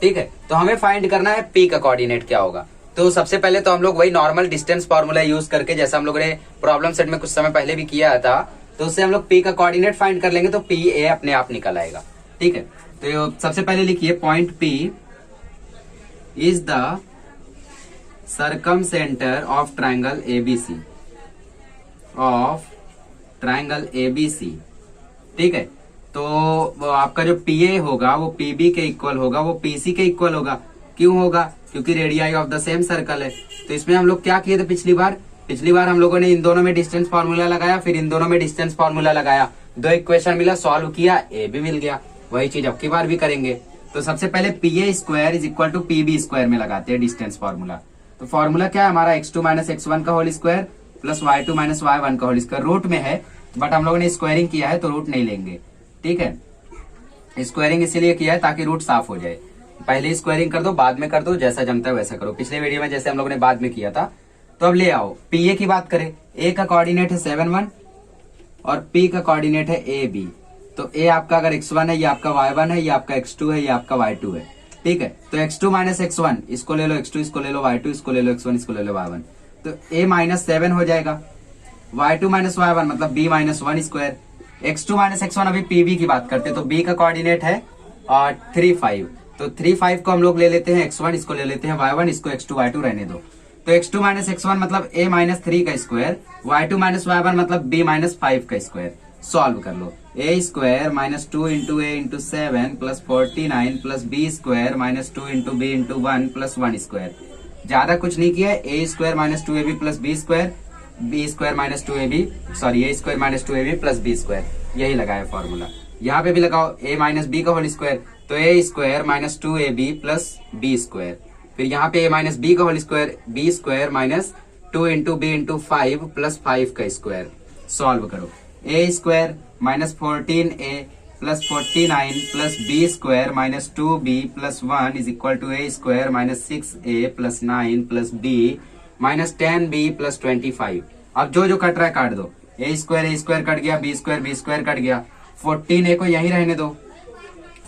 Speaker 1: ठीक है, तो हमें फाइंड करना है पी का कोऑर्डिनेट क्या होगा। तो सबसे पहले तो हम लोग वही नॉर्मल डिस्टेंस फॉर्मूला यूज करके, जैसा हम लोगों ने प्रॉब्लम सेट में कुछ समय पहले भी किया था, तो उससे हम लोग पी का कोऑर्डिनेट फाइंड कर लेंगे तो पी ए अपने आप निकल आएगा। ठीक है, तो सबसे पहले लिखिए point P is the circum centre of triangle ABC, of triangle ABC. ठीक है, तो आपका जो पी ए होगा वो पीबी के इक्वल होगा, वो पीसी के इक्वल होगा। क्यों होगा? क्योंकि radii of the same circle है। तो इसमें हम लोग क्या किए थे पिछली बार हम लोगों ने इन दोनों में डिस्टेंस फार्मूला लगाया, फिर इन दोनों में डिस्टेंस फार्मूला लगाया, 2 इक्वेशन मिला, सॉल्व किया, ए भी मिल गया। वही चीज अब की बार भी करेंगे। तो सबसे पहले P A square is equal to P B square में लगाते हैं डिस्टेंस फार्मूला। तो फार्मूला क्या है हमारा? x2 माइनस x1 का whole square plus y2 minus y1 का होल स्क्वायर। रूट में है बट हम लोगों ने स्क्वायरिंग किया है तो रूट नहीं लेंगे। ठीक है, स्क्वायरिंग इसीलिए किया है ताकि रूट साफ हो जाए। पहले स्क्वायरिंग कर दो, बाद में कर दो, जैसा जमता है वैसा करो। पिछले वीडियो में जैसे हम लोगों ने बाद में किया था। तो अब ले आओ, पी ए की बात करें, ए का कोऑर्डिनेट है 7 1 और पी का कोऑर्डिनेट है ए बी। तो ए आपका अगर x1 है, ये आपका y1 है, ये आपका x2 है, ये आपका y2 है। ठीक है, तो x2 माइनस x1, इसको ले लो x2, इसको ले लो y2, इसको ले लो x1, इसको ले लो y1। तो a माइनस 7 हो जाएगा, y2 माइनस y1 मतलब b minus 1 square. x2 minus x1 अभी pb की बात करते हैं, तो b का कोऑर्डिनेट है 3 5। तो 3 5 को हम लोग ले लेते हैं x1, इसको ले लेते हैं y1, इसको x2 y2 रहने दो। तो x2 माइनस x1 मतलब a माइनस 3 का स्क्वायर, y2 माइनस y1 मतलब b माइनस 5 का स्क्वायर। सॉल्व कर लो, a square minus 2 into a into 7 plus 49 plus b square minus 2 into b into 1 plus 1 square. ज्यादा कुछ नहीं किया है, a square minus 2ab plus b square, b square minus 2ab, sorry a square minus 2ab plus b square, यही लगाया formula. यहाँ पे भी लगाओ a माइनस b का होल स्क्वायर, तो a square minus 2ab plus b square. फिर यहाँ पे a माइनस b का whole square, b square minus 2 into b into 5 plus 5 का स्क्वायर। सॉल्व करो, a square minus 14a plus 49 plus b square minus 2b plus 1 is equal to a square minus 6a plus 9 plus b minus 10b plus 25। अब जो जो cut रहा है काट दो, a square cut गया, b स्क्वायर कट गया, 14a को यहीं रहने दो,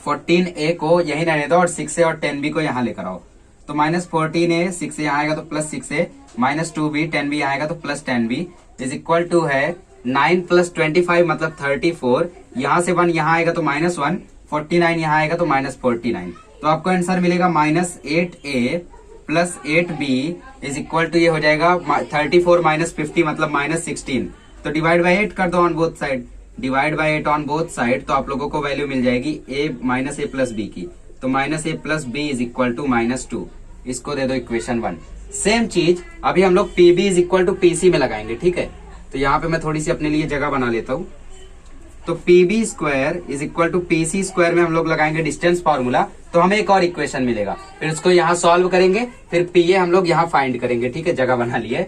Speaker 1: 14a को यहीं रहने दो और 6a और 10b को यहाँ लेकर आओ। तो माइनस 14a, 6a यहाँ आएगा तो plus 6a, minus 2b, 10b यहाँ आएगा तो plus 10b is equal to है 9 प्लस 25 मतलब 34। यहाँ से 1 यहाँ आएगा तो माइनस 1, 49 यहाँ आएगा तो माइनस 49। तो आपको आंसर मिलेगा minus 8a plus 8b is equal to ये हो जाएगा 34 माइनस 50 मतलब माइनस 16। तो डिवाइड बाई 8 कर दो on both side, divide by 8 on both side, तो आप लोगों को वैल्यू मिल जाएगी a minus a plus b की। तो minus a plus b is equal to minus 2, इसको दे दो इक्वेशन 1। सेम चीज अभी हम लोग pb is equal to pc में लगाएंगे। ठीक है, तो यहाँ पे मैं थोड़ी सी अपने लिए जगह बना लेता हूँ। तो pb square is equal to pc square में हम लोग लगाएंगे डिस्टेंस फार्मूला, तो हमें एक और इक्वेशन मिलेगा। फिर उसको यहाँ सॉल्व करेंगे, फिर pa हम लोग यहाँ फाइंड करेंगे। ठीक है, जगह बना ली है,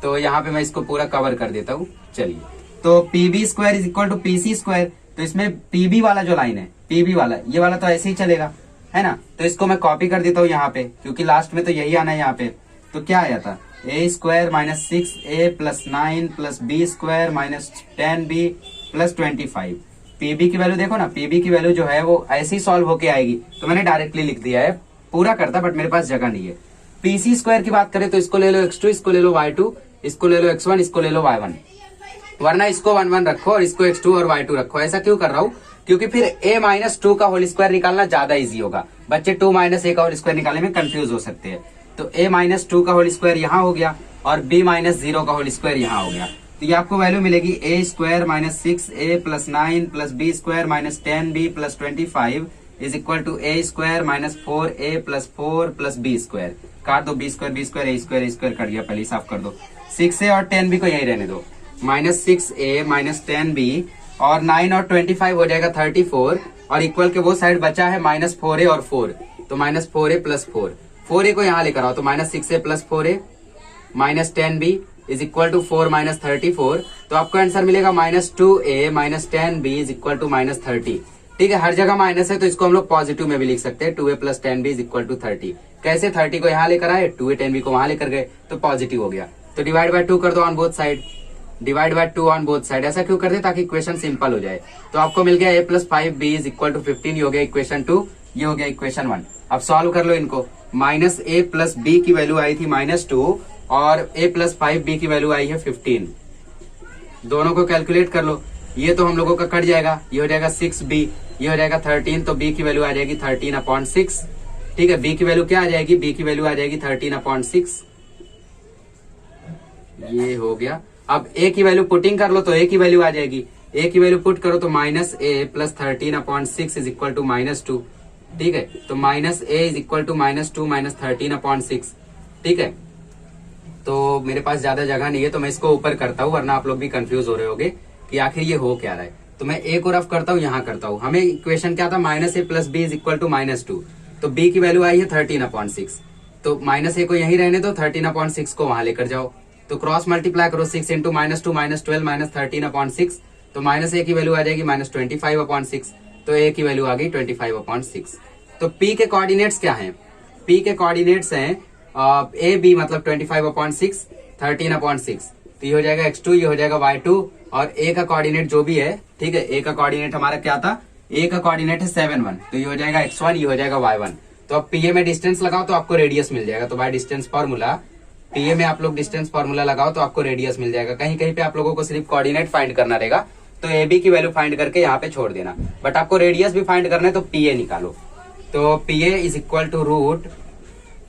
Speaker 1: तो यहाँ पे मैं इसको पूरा कवर कर देता हूँ। चलिए, तो pb square is equal to pc square. तो इसमें pb वाला जो लाइन है, pb वाला, ये वाला तो ऐसे ही चलेगा, है ना। तो इसको मैं कॉपी कर देता हूँ यहाँ पे, क्योंकि लास्ट में तो यही आना है यहाँ पे। तो क्या आया था, a square minus 6a plus 9 plus b square minus 10b plus 25। pb की वैल्यू देखो ना, pb की वैल्यू जो है वो ऐसे ही सॉल्व होके आएगी, तो मैंने डायरेक्टली लिख दिया है, पूरा करता बट मेरे पास जगह नहीं है। pc स्क्वायर की बात करें तो इसको ले लो x2, इसको ले लो y2, इसको ले लो x1, इसको ले लो y1, वरना इसको 1 1 रखो और इसको x2 और y2 रखो। ऐसा क्यों कर रहा हूँ? क्योंकि फिर a माइनस 2 का होल स्क्वायर निकालना ज्यादा इजी होगा। बच्चे 2 माइनस a का होल स्क्वायर निकालने में कंफ्यूज हो सकते हैं। तो a माइनस 2 का होल स्क्वायर यहाँ हो गया और b माइनस 0 का होल स्क्वायर यहाँ हो गया। तो ये आपको वैल्यू मिलेगी a square minus 6a plus 9 plus b square minus 10b plus 25 is equal to a square minus 4a plus 4 plus b square. काट दो, b square a square cut गया, पहले साफ कर दो। 6a और 10b को यही रहने दो, माइनस 6a माइनस 10b और 9 और 25 हो जाएगा 34 और इक्वल के वो साइड बचा है माइनस 4a और 4, तो माइनस 4a प्लस 4a को यहाँ लेकर आओ, तो minus 6a plus 4a minus 10b is equal to 4 minus 34। तो आपको आंसर मिलेगा minus 2a minus 10b is equal to minus 30। ठीक है, हर जगह माइनस है तो इसको हम लोग पॉजिटिव में भी लिख सकते हैं। 2a + 10b is equal to 30। कैसे, 30 को यहाँ लेकर आए, 2a 10b को वहां लेकर गए तो पॉजिटिव हो गया। तो डिवाइड बाय 2 कर दो on both side, divide by 2 on both side. ऐसा क्यों करते, ताकि इक्वेशन सिंपल हो जाए। तो आपको मिल गया a + 5b is equal to 15, ये हो गया इक्वेशन 2, ये हो गया इक्वेशन 1। अब सॉल्व कर लो इनको। -a + b की वैल्यू आई थी -2 और a + 5b की वैल्यू आई है 15। दोनों को कैलकुलेट कर लो। ये तो हम लोगों का कट जाएगा, ये हो जाएगा 6b, ये हो जाएगा 13, तो b की वैल्यू आ जाएगी 13/6। ठीक है, b की वैल्यू क्या आ जाएगी, b की वैल्यू आ जाएगी 13/6। ये हो गया। अब a की वैल्यू पुटिंग कर लो तो a की वैल्यू आ जाएगी, a की वैल्यू पुट करो तो -a + 13/6 इज इक्वल टू -2। ठीक है, तो -a इज इक्वल टू -2 - 13/6। ठीक है, तो मेरे पास ज्यादा जगह नहीं है तो मैं इसको ऊपर करता हूँ, वरना आप लोग भी कंफ्यूज हो रहे होगे कि आखिर ये हो क्या रहा है। तो मैं a को रफ करता हूँ, यहाँ करता हूँ। हमें इक्वेशन क्या था, -a + b is equal to -2, तो b की वैल्यू आई है 13/6। तो -a को यहीं रहने दो, 13/6 को वहां लेकर जाओ, तो क्रॉस मल्टीप्लाई करो, 6 × -2 - 12 - 13/6, तो -a की वैल्यू आ जाएगी -25/6, तो a की वैल्यू आ गई 25/6। तो p के कोऑर्डिनेट्स क्या हैं, p के कोऑर्डिनेट्स हैं a b मतलब 25/6, 13/6, तो ये हो जाएगा x2, ये हो जाएगा y2, और a का कोऑर्डिनेट जो भी है, ठीक है, a का कोऑर्डिनेट हमारा क्या था, a का कोऑर्डिनेट है 7 1, तो ये हो जाएगा x1, ये हो जाएगा y1। तो अब pa में डिस्टेंस लगाओ तो आपको रेडियस मिल जाएगा। तो बाय डिस्टेंस फॉर्मूला, pa में आप लोग डिस्टेंस फॉर्मूला लगाओ तो आपको रेडियस मिल जाएगा। कहीं कहीं पे आप लोगों को सिर्फ कोऑर्डिनेट फाइंड करना रहेगा, तो ab की वैल्यू फाइंड करके यहाँ पे छोड़ देना, बट आपको रेडियस भी फाइंड करना है तो pa निकालो। तो pa is equal to root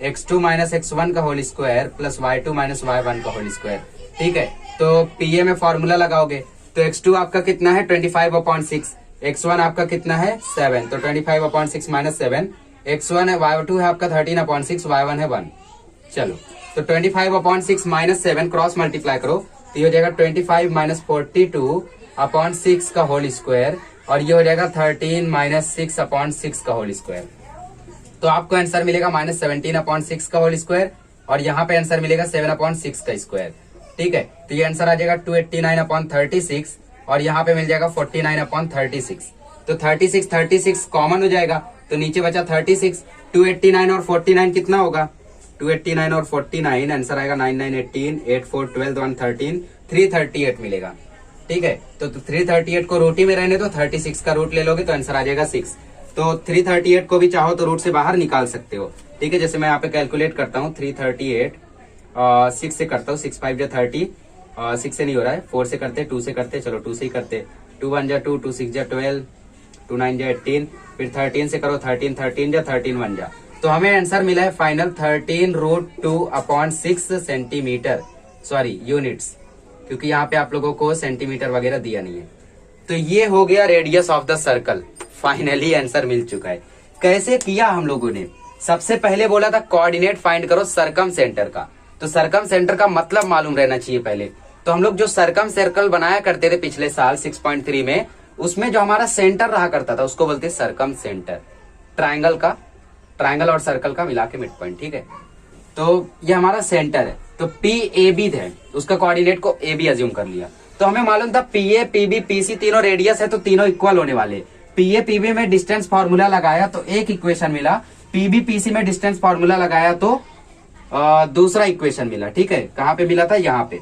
Speaker 1: x2 - x1 का whole square plus y2 - y1 का होल स्क्वायर। ठीक है, तो pa में फॉर्मूला लगाओगे तो x2 आपका कितना है 25/6, x1 आपका कितना है 7, तो 25/6 - 7, x1 है, y2 है आपका 13/6, y1 है 1। चलो, तो 25/6 - 7 क्रॉस मल्टीप्लाई करो तो ये हो जाएगा 25 - 42/6 का होल स्क्वायर, और ये हो जाएगा 13 - 6/6 का होल स्क्वायर। तो आपको आंसर मिलेगा -17/6 का होल स्क्वायर, और यहाँ पे आंसर मिलेगा 7/6 का स्क्वायर। ठीक है, तो ये आंसर आ जाएगा 289/36, और यहाँ पे मिल जाएगा 49/36। तो 36 कॉमन हो जाएगा, तो नीचे बचा 36, 289 और 49 कितना होगा, 289 और 49 आंसर आएगा 9 9 18, 8 4 12 1 13, 338 मिलेगा। ठीक है, तो 338 को रूट ही में रहने दो, 36 का रूट ले लोगे तो आंसर आ जाएगा 6। तो 338 को भी चाहो तो रूट से बाहर निकाल सकते हो। ठीक है, जैसे मैं यहाँ पे कैलकुलेट करता हूँ 338 6 से करता हूँ, 6 5 जा 30, 6 से नहीं हो रहा है, 4 से करते, 2 से करते, चलो 2 से ही करते, 2 1 जा 2, 2 6 जा 12, 2 9 जा 18, फिर 13 से करो, 13 13 जा 13 1 जा, तो हमें आंसर मिला है फाइनल 13√2/6 सेंटीमीटर, सॉरी यूनिट्स, क्योंकि यहाँ पे आप लोगों को सेंटीमीटर वगैरह दिया नहीं है। तो ये हो गया radius of the circle, finally answer मिल चुका है। कैसे किया हम लोगों ने, सबसे पहले बोला था कोऑर्डिनेट फाइंड करो सरकम सेंटर का, तो सरकम सेंटर का मतलब मालूम रहना चाहिए पहले। तो हम लोग जो सरकम सर्कल बनाया करते थे पिछले साल 6.3 में, उसमें जो हमारा सेंटर रहा करता था उसको बोलते सरकम सेंटर, ट्राइंगल का, ट्राइंगल और सर्कल का मिला के मिड पॉइंट। ठीक है, तो ये हमारा सेंटर है, तो पी ए बी है, उसका कोऑर्डिनेट को ए बी अज्यूम कर लिया। तो हमें मालूम था P A P B P C तीनों रेडियस है, तो तीनों इक्वल होने वाले। पी ए पी बी में डिस्टेंस फॉर्मूला लगाया तो एक इक्वेशन मिला, पी बी पी सी में डिस्टेंस फॉर्मूला लगाया तो दूसरा इक्वेशन मिला। ठीक है, कहाँ पे मिला था, यहाँ पे।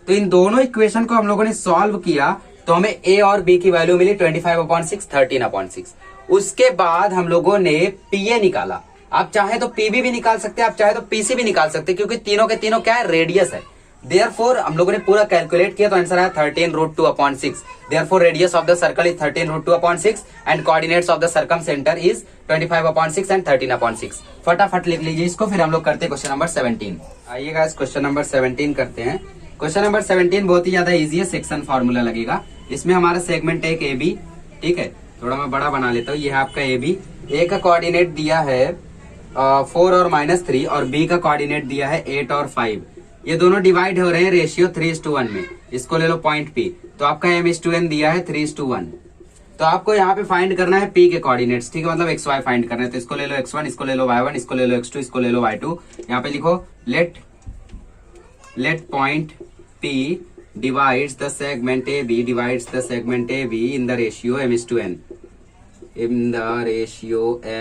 Speaker 1: तो इन दोनों इक्वेशन को हम लोगों ने सॉल्व किया तो हमें ए और बी की वैल्यू मिली 25/6, 13/6। उसके बाद हम लोगों ने पीए निकाला। आप चाहे तो पीबी भी निकाल सकते हैं, आप चाहे तो पीसी भी निकाल सकते हैं, क्योंकि तीनों के तीनों क्या है, रेडियस है। देयरफॉर हम लोगों ने पूरा कैलकुलेट किया तो आंसर आया 13√2/6। Therefore radius of the circle is 13√2/6 and coordinates of the circum centre is 25/6 and 13/6। फटाफट लिख लीजिए इसको, फिर हम लोग करते हैं क्वेश्चन नंबर 17। आइए गाइस क्वेश्चन नंबर 17 करते हैं। क्वेश्चन नंबर 17 बहुत ही ज्यादा इजी है, सेक्शन फॉर्मूला लगेगा। इसमें हमारा सेगमेंट है एक ए बी। ठीक है, थोड़ा मैं बड़ा बना लेता हूँ। ये है आपका ए बी, ए का कोऑर्डिनेट दिया है 4 और -3, और बी का कोऑर्डिनेट दिया है 8 और 5। ये दोनों डिवाइड हो रहे हैं रेशियो 3:1 में। इसको ले लो पॉइंट पी, तो आपका m/n दिया है 3:1। तो आपको यहाँ पे फाइंड करना है p के कोऑर्डिनेट्स। ठीक है, मतलब xy फाइंड करना है। तो इसको ले लो x1, इसको ले लो y1, इसको ले लो x2, इसको ले लो y2। यहाँ पे लिखो let point p divides the segment AB in the ratio m:n,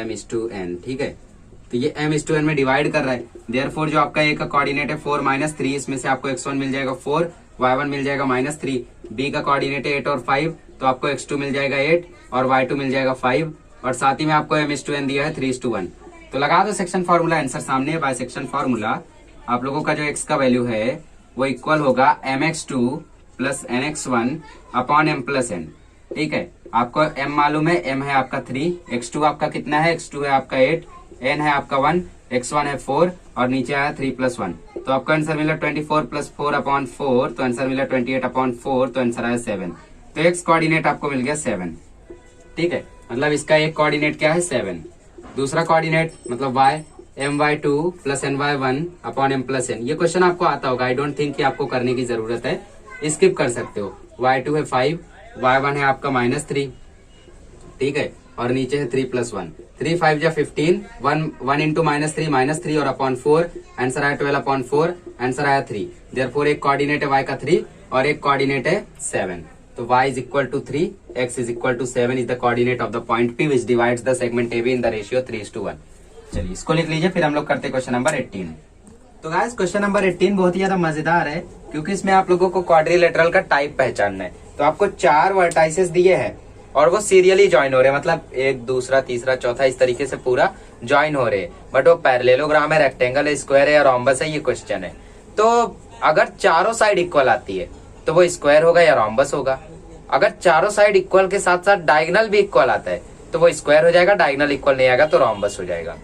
Speaker 1: m:n, ठीक है। तो ये m:n में डिवाइड कर रहा है, देयरफॉर जो आपका a का कोऑर्डिनेट है 4 - 3, इसमें से आपको x1 मिल जाएगा 4, y1 मिल जाएगा -3, b का कोऑर्डिनेट है 8 और 5, तो आपको x2 मिल जाएगा 8 और y2 मिल जाएगा 5, और साथ ही में आपको m:n दिया है 3:1। तो लगा दो सेक्शन फॉर्मूला, आंसर सामने है। बाय सेक्शन फॉर्मूला आप लोगों का जो x का वैल्यू है वो इक्वल होगा mx2 plus nx1 upon m+n, ठीक है। आपको m मालूम है, m है आपका 3, x2 आपका कितना है, x2 है आपका 8, n है आपका 1, x1 है 4 और नीचे आया 3+1, तो आपका आंसर मिला 24 + 4 अपॉन 4, तो आंसर मिला 28 अपॉन 4, तो आंसर आया 7। तो x कोऑर्डिनेट आपको मिल गया 7, ठीक है। मतलब इसका एक कोऑर्डिनेट क्या है 7, दूसरा कोऑर्डिनेट मतलब y my2 plus ny1 upon m+n। ये क्वेश्चन आपको आता होगा, आई डोंट थिंक कि आपको करने की जरूरत है, स्किप कर सकते हो। y2 है 5, y1 है आपका -3, ठीक है, और नीचे है 3+1, 3 5 जा 15, 1 इंटू -3 -3 और अपॉन 4, आंसर आया 12 अपॉन 4, आंसर आया 3। देयरफॉर एक कोऑर्डिनेट है y का 3 और एक कोऑर्डिनेट है 7, तो y is equal to 3, x is equal to 7 is the coordinate of the point P which divides the segment AB in the ratio 3:1। चलिए इसको लिख लीजिए, फिर हम लोग करते क्वेश्चन नंबर 18। तो गाइस क्वेश्चन नंबर 18 बहुत ही ज्यादा मजेदार है, क्योंकि इसमें आप लोगों को क्वाड्रिलेटरल का टाइप पहचानना है। तो आपको 4 वर्टाइसेस दिए हैं और वो सीरियली ज्वाइन हो रहे हैं, मतलब एक दूसरा तीसरा चौथा इस तरीके से पूरा ज्वाइन हो रहे हैं, बट वो पैरेललोग्राम है, रेक्टेंगल है, स्क्वायर है या रोम्बस है, ये क्वेश्चन है। तो अगर चारों साइड इक्वल आती है तो वो स्क्वायर होगा या रोम्बस होगा। अगर चारों साइड इक्वल के साथ साथ डायगोनल भी इक्वल आता है तो वो स्क्वायर हो जाएगा, डायगोनल इक्वल नहीं आएगा तो रोम्बस हो जाएगा।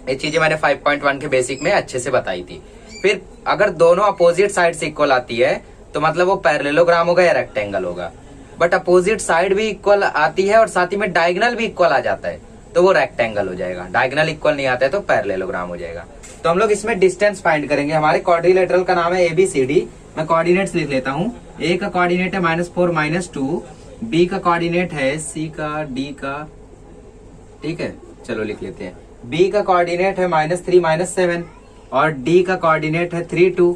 Speaker 1: ये चीजें मैंने 5.1 के बेसिक में अच्छे से बताई थी। फिर अगर दोनों अपोजिट साइड से इक्वल आती है तो मतलब वो पैरेललोग्राम होगा या रेक्टेंगल होगा, बट अपोजिट साइड भी इक्वल आती है और साथ ही में डायगोनल भी इक्वल आ जाता है तो वो रेक्टेंगल हो जाएगा, डायगोनल इक्वल नहीं आता है तो पैरेललोग्राम हो जाएगा। तो हम लोग इसमें डिस्टेंस फाइंड करेंगे। हमारे क्वाड्रिलेटरल का नाम है ABCD। मैं कोऑर्डिनेट्स लिख लेता हूँ। A का कोऑर्डिनेट है -4 -2, B का कोऑर्डिनेट है C का, D का, ठीक है, चलो लिख लेते हैं। B का कोऑर्डिनेट है -3 -7 और D का कोऑर्डिनेट है 3 2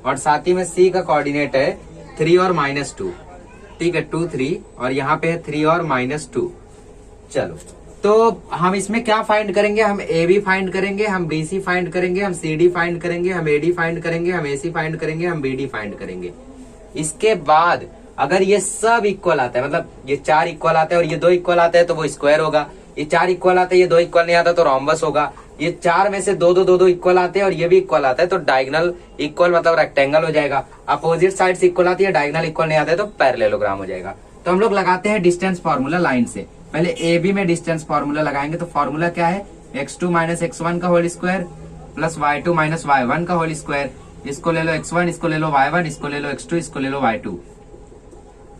Speaker 1: और साथ ही में C का कोऑर्डिनेट है 3 और -2, ठीक है, 2 3 और यहाँ पे है 3 और -2। चलो तो हम इसमें क्या फाइंड करेंगे, हम AB फाइंड करेंगे, हम BC फाइंड करेंगे, हम CD फाइंड करेंगे, हम AD फाइंड करेंगे, हम AC फाइंड करेंगे, हम BD फाइंड करेंगे। इसके बाद अगर ये सब इक्वल आता है, मतलब ये 4 इक्वल आता है और ये 2 इक्वल आता है तो वो स्क्वायर होगा, ये 4 इक्वल आता है ये 2 इक्वल नहीं आता तो रोम्बस होगा, ये 4 में से 2 2 2 2 इक्वल आते हैं और ये भी इक्वल आता है तो डायगोनल इक्वल मतलब रेक्टेंगल हो जाएगा। अपोजिट साइड से इक्वल आती है, डायगोनल इक्वल नहीं आता है तो पैरेललोग्राम हो जाएगा। तो हम लोग लगाते हैं डिस्टेंस फार्मूला लाइन से। पहले AB में डिस्टेंस फार्मूला लगाएंगे, तो फार्मूला क्या है, x2 - x1 का whole square plus y2 - y1 का होल स्क्वायर। इसको ले लो x1, इसको ले लो y1, इसको ले लो x2, इसको ले लो y2।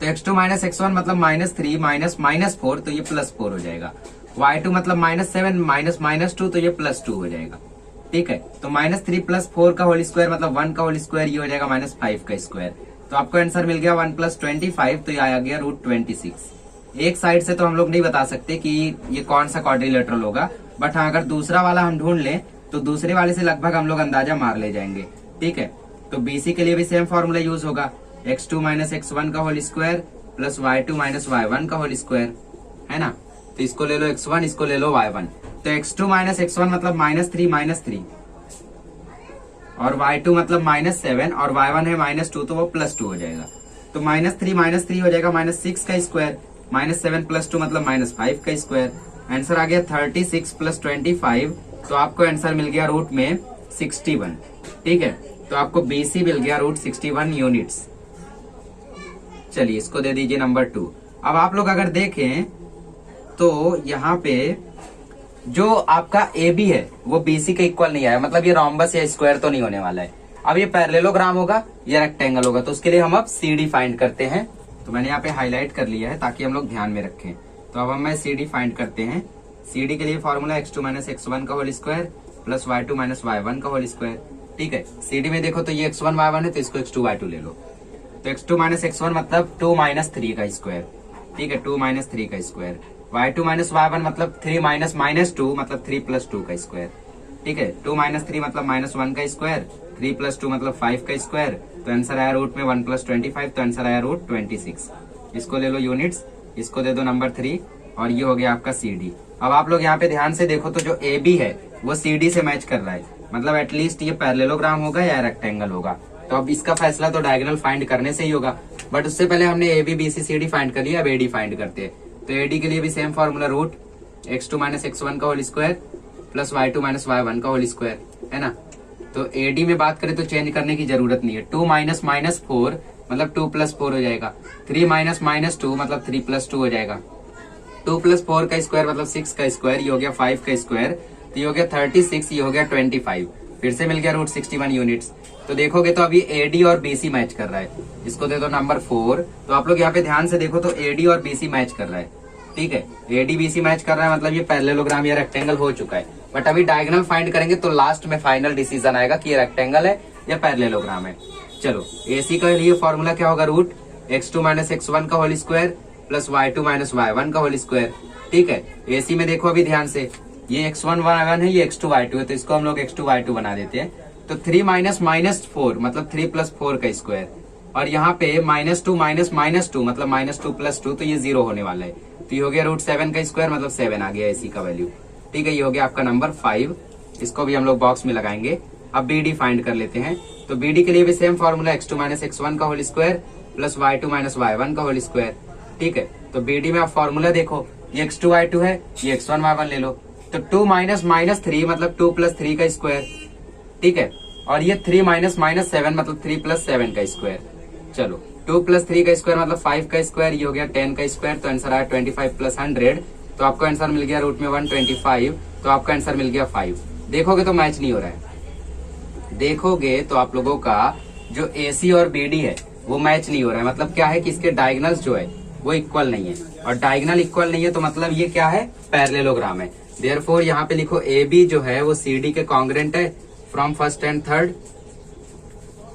Speaker 1: तो x2 - x1 मतलब -3 -4 तो ये +4 हो जाएगा। y2 मतलब -7 -2 तो ये +2 हो जाएगा, ठीक है। तो -3 + 4 का होल स्क्वायर मतलब 1 का होल स्क्वायर, ये हो जाएगा -5 का स्क्वायर। तो आपको आंसर मिल गया 1 + 25, तो ये आ गया √26। एक साइड से तो हम लोग नहीं बता सकते कि ये कौन सा क्वाड्रिलेटरल होगा, बट हाँ अगर दूसरा वाला हम ढूंढ लें तो दूसरे वाले से लगभग हम लोग अंदाजा मार ले जाएंगे, ठीक है। तो BC के लिए भी सेम फॉर्मूला यूज होगा, x2 - x1 का whole square plus y2 - y1 का होल स्क्वायर, है ना। तो इसको ले लो x1, इसको ले लो y1। तो x2 - x1 मतलब -3 -3 और y2 मतलब -7 और y1 है -2 तो वो +2 हो जाएगा। तो -3 - 3 हो जाएगा -6 का स्क्वायर, -7 + 2 मतलब -5 का स्क्वायर। आंसर आ गया 36 + 25, तो आपको आंसर मिल गया रूट में 61, ठीक है। तो आपको BC मिल गया √61 यूनिट्स। चलिए इसको दे दीजिए नंबर 2। अब आप लोग अगर देखें तो यहाँ पे जो आपका AB है वो BC के इक्वल नहीं आया, मतलब ये रोम्बस या स्क्वायर तो नहीं होने वाला है। अब ये पैरेललोग्राम होगा या रेक्टेंगल होगा, तो उसके लिए हम अब CD फाइंड करते हैं। तो मैंने यहाँ पे हाईलाइट कर लिया है ताकि हम लोग ध्यान में रखें। तो अब हम CD फाइंड करते हैं। CD के लिए फॉर्मूला x2 - x1 का whole square plus y2 - y1 का होल स्क्वायर, ठीक है। CD में देखो तो ये x1 y1 है तो इसको x2 y2 ले लो। तो x2 - x1 मतलब 2 - 3 का स्क्वायर, ठीक है, 2 - 3 का स्क्वायर। y2 - y1 मतलब 3 - -2 मतलब 3 + 2 का स्क्वायर, ठीक है। 2 - 3 मतलब -1 का स्क्वायर 3 + 2 मतलब 5 का स्क्वायर, तो आंसर आया रूट में 1 + 25, तो आंसर आया रूट 26। इसको ले लो यूनिट्स, इसको दे दो नंबर 3, और ये हो गया आपका CD। अब आप लोग यहाँ पे ध्यान से देखो तो जो AB है वो CD से मैच कर रहा है, मतलब एटलीस्ट ये पैरेललोग्राम होगा या रेक्टेंगल होगा। तो अब इसका फैसला तो डायगोनल फाइंड करने से ही होगा, बट उससे पहले हमने AB BC CD फाइंड कर लिया, अब AD फाइंड करते हैं। तो AD के लिए भी same formula, root x2 - x1 का whole square plus y2 - y1 का होल स्क्वायर, है ना। तो AD में बात करें तो चेंज करने की जरूरत नहीं है। 2 - -4 मतलब 2 + 4 हो जाएगा, 3 - -2 मतलब 3 + 2 हो जाएगा, 2 + 4 का स्क्वायर मतलब 6 का स्क्वायर, ये हो गया 5 का स्क्वायर, तो ये हो गया 36, ये हो गया 25, फिर से मिल गया रूट 61 यूनिट्स। तो देखोगे तो अभी AD और BC मैच कर रहा है, इसको दे दो नंबर 4। तो आप लोग यहाँ पे ध्यान से देखो तो AD और BC मैच कर रहा है, ठीक है। AD BC मैच कर रहा है मतलब ये पैरेललोग्राम या रेक्टेंगल हो चुका है। बट अभी डायगोनल फाइंड करेंगे तो लास्ट में फाइनल डिसीजन आएगा कि ये रेक्टेंगल है या पैरेललोग्राम है। चलो AC के लिए फॉर्मूला क्या होगा, रूट x2 - x1 का whole square plus y2 - y1 का होल स्क्वायर, ठीक है। AC में देखो अभी ध्यान से, ये x1 y1 है, ये x2 y2 है, तो इसको हम लोग x2 y2 बना देते हैं। तो 3 - -4 मतलब 3 + 4 का स्क्वायर, और यहाँ पे -2 - -2 मतलब -2 + 2, तो ये 0 होने वाला है। तो ये हो गया रूट 7 का स्क्वायर मतलब 7 आ गया AC का वैल्यू, ठीक है। ये हो गया आपका नंबर 5, इसको भी हम लोग बॉक्स में लगाएंगे। अब BD फाइंड कर लेते हैं। तो BD के लिए भी सेम फॉर्मूला, x2 - x1 का whole square plus y2 - y1 का होल स्क्वायर, ठीक है। तो BD में आप फॉर्मूला देखो, ये x2 y2 है, ये x1 y1 ले लो, तो 2 - -3 मतलब 2 + 3 का स्क्वायर, ठीक है। और ये 3 - -7 मतलब 3 + 7 का स्क्वायर। चलो 2 + 3 का स्क्वायर मतलब 5 का स्क्वायर, ये हो गया 10 का स्क्वायर, तो आंसर आया 25 + 100, तो आपको आंसर मिल गया रूट में 125, तो आपका आंसर मिल गया 5। देखोगे तो मैच नहीं हो रहा है, देखोगे तो आप लोगों का जो AC और BD है वो मैच नहीं हो रहा है, मतलब क्या है कि इसके डायगोनल्स जो है वो इक्वल नहीं है, और डायगोनल इक्वल नहीं है तो मतलब ये क्या है, पैरेललोग्राम है। देयरफॉर यहाँ पे लिखो AB जो है वो CD के कॉन्ग्रेंट है फ्रॉम फर्स्ट एंड थर्ड,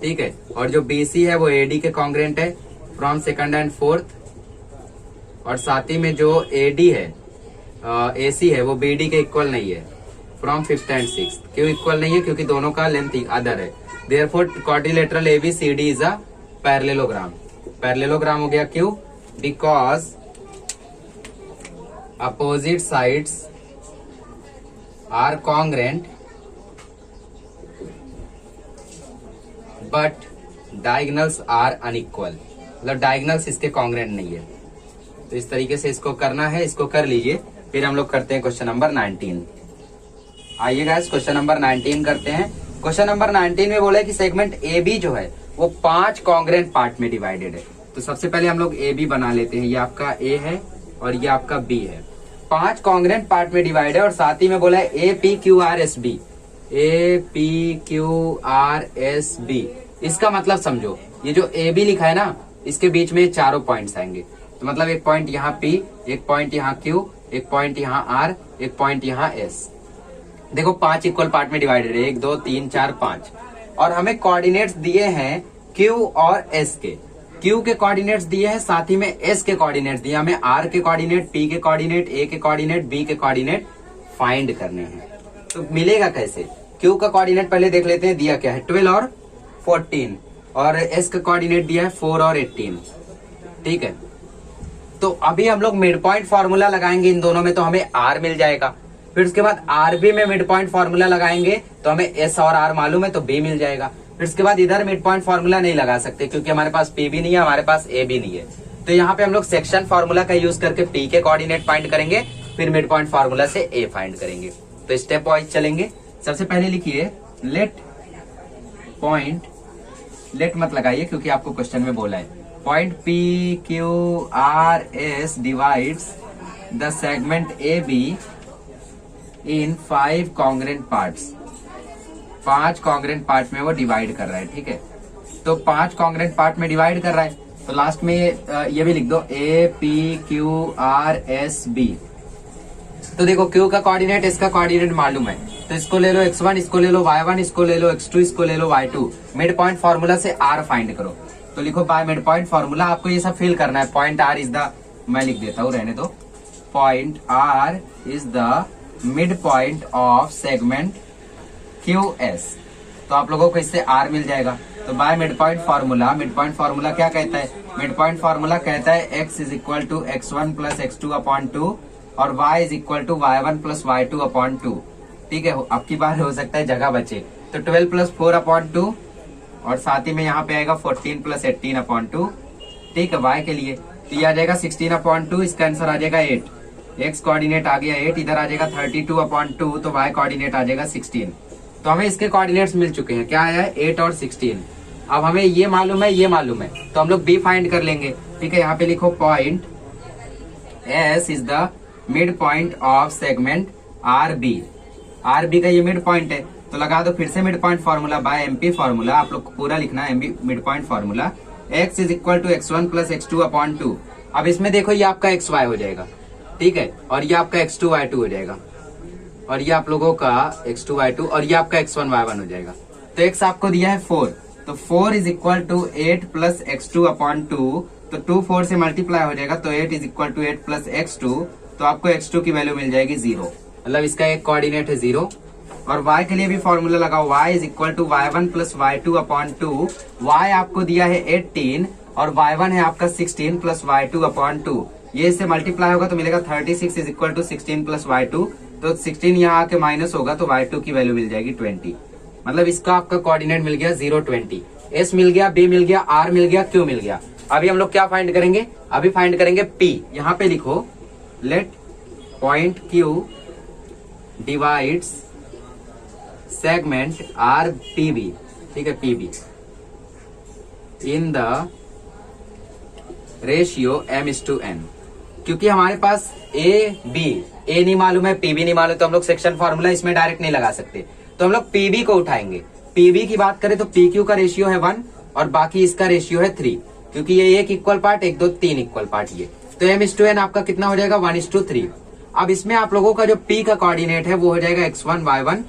Speaker 1: ठीक है। और जो BC है वो AD के कॉन्ग्रेंट है फ्रॉम सेकंड एंड फोर्थ, और साथ ही में जो AD है AC है वो BD के इक्वल नहीं है फ्रॉम फिफ्थ एंड सिक्स्थ। क्यों इक्वल नहीं है, क्योंकि दोनों का लेंथ अदर है। Therefore quadrilateral ABCD is a parallelogram. Parallelogram हो गया, क्यों, because opposite sides are congruent but diagonals are unequal, मतलब डायगोनल्स इसके कॉन्ग्रेंट नहीं है। तो इस तरीके से इसको करना है, इसको कर लीजिए। फिर हम लोग करते हैं क्वेश्चन नंबर 19। आइए गाइस क्वेश्चन नंबर 19 करते हैं। क्वेश्चन नंबर 19 में बोला है कि सेगमेंट AB जो है वो 5 कॉन्ग्रेंट पार्ट में डिवाइडेड है। तो सबसे पहले हम लोग AB बना लेते हैं, ये आपका A है और ये आपका B है। 5 कॉन्ग्रेंट पार्ट में डिवाइड है, और साथ ही में बोला है APQRSB, APQRSB। इसका मतलब समझो, ये जो AB लिखा है ना, इसके बीच में चारों पॉइंट्स आएंगे। तो मतलब एक पॉइंट यहाँ P, एक पॉइंट यहाँ Q, एक पॉइंट यहाँ R, एक पॉइंट यहाँ S। देखो 5 इक्वल पार्ट में डिवाइडेड है, 1 2 3 4 5, और हमें कोऑर्डिनेट्स दिए हैं Q और S के। Q के कोऑर्डिनेट्स दिए हैं, साथ ही में S के कोऑर्डिनेट्स दिए, हमें R के कोऑर्डिनेट, P के कोऑर्डिनेट, A के कोऑर्डिनेट, B के कोऑर्डिनेट फाइंड करने हैं। तो मिलेगा कैसे, Q का कोऑर्डिनेट पहले देख लेते हैं, दिया क्या है 12 और 14, और S का कोऑर्डिनेट दिया है 4 और 18, ठीक है। तो अभी हम लोग मिड पॉइंट फॉर्मूला लगाएंगे इन दोनों में, तो हमें R मिल जाएगा। फिर उसके बाद RB में मिड पॉइंट फॉर्मूला लगाएंगे तो हमें S और R मालूम है, तो B मिल जाएगा। फिर उसके बाद इधर मिड पॉइंट फॉर्मूला नहीं लगा सकते क्योंकि हमारे पास P भी नहीं है, हमारे पास A भी नहीं है। तो यहाँ पे हम लोग सेक्शन फॉर्मूला का यूज करके P के कोऑर्डिनेट फाइंड करेंगे, फिर मिड पॉइंट फॉर्मूला से A फाइंड करेंगे। तो स्टेप वाइज चलेंगे। सबसे पहले लिखिए लेट पॉइंट, लेट मत लगाइए क्योंकि आपको क्वेश्चन में बोला है, point PQRS divides the segment AB in 5 congruent parts. 5 congruent part में वो डिवाइड कर रहा है, ठीक है। तो 5 कॉन्ग्रेंट पार्ट में डिवाइड कर रहा है, तो लास्ट में ये भी लिख दो APQRSB। तो देखो Q का कोऑर्डिनेट, इसका कोऑर्डिनेट मालूम है, तो इसको ले लो x1, इसको ले लो y1, इसको ले लो x2, इसको ले लो y2। मिड पॉइंट फॉर्मूला से R फाइंड करो। तो लिखो बाय मिड पॉइंट फॉर्मूला, आपको ये सब फिल करना है। पॉइंट R इज द, मैं लिख देता हूँ, रहने दो, point R is the mid point of segment QS। तो आप लोगों को इससे r मिल जाएगा। तो बाय मिड पॉइंट फार्मूला क्या कहता है? मिड पॉइंट फार्मूला कहता है x is equal to x1 plus x2 upon 2 और y is equal to y1 plus y2 upon 2। ठीक है, अब की बार हो सकता है जगह बचे, तो 12 प्लस 4 अपॉन 2 और साथ ही में यहाँ पे आएगा 14 प्लस 18 अपॉन 2। ठीक है, y के लिए तो ये आ जाएगा 16 अपॉन 2, इसका आंसर आ जाएगा 8। x कोऑर्डिनेट आ गया 8, इधर आ जाएगा 32 अपॉन 2, तो y कोऑर्डिनेट आ जाएगा 16। तो हमें इसके कोऑर्डिनेट्स मिल चुके हैं, क्या आया है 8 और 16। अब हमें ये मालूम है, तो हम लोग b फाइंड कर लेंगे। ठीक है, यहाँ पे लिखो point S is the mid point of segment RB का ये मिड पॉइंट है, तो लगा दो फिर से mid point formula by MP formula. आप लोग को पूरा लिखना है mid point formula. x is equal to x1 plus x2 upon 2। अब इसमें देखो ये आपका xy हो जाएगा, ठीक है, और ये आपका x2 y2 हो जाएगा, और ये आप लोगों का x2 y2 और ये आपका x1 y1 हो जाएगा। तो x आपको दिया है 4, तो 4 is equal to 8 plus x2 upon 2, तो 2 4 से मल्टीप्लाई हो जाएगा, तो 8 is equal to 8 plus x2, तो आपको x2 की वैल्यू मिल जाएगी 0, मतलब इसका एक कोऑर्डिनेट है 0। और y के लिए भी फॉर्मूला लगाओ, y is equal to y1 plus y2 upon 2। y आपको दिया है 18 और y1 है आपका 16 प्लस y2 अपॉन 2। ये इससे मल्टीप्लाई होगा तो मिलेगा 36 is equal to 16 plus y2, तो 16 यहाँ आके माइनस होगा तो y2 की वैल्यू मिल जाएगी 20। मतलब इसका आपका कोऑर्डिनेट मिल गया 0 20। s मिल गया, b मिल गया, r मिल गया, q मिल गया। अभी हम लोग क्या फाइंड करेंगे? अभी फाइंड करेंगे p। यहाँ पे लिखो let point q divides segment RPB, ठीक है, PB in the ratio m:n। क्योंकि हमारे पास A नहीं मालूम है, PB नहीं मालूम, तो हम लोग सेक्शन फॉर्मूला इसमें डायरेक्ट नहीं लगा सकते, तो हम लोग PB को उठाएंगे। PB की बात करें तो PQ का रेशियो है 1 और बाकी इसका रेशियो है 3, क्योंकि ये एक इक्वल पार्ट, 1 2 3 इक्वल पार्ट ये, तो m:n आपका कितना हो जाएगा 1:3। अब इसमें आप लोगों का जो P का कोऑर्डिनेट है वो हो जाएगा x1 y1,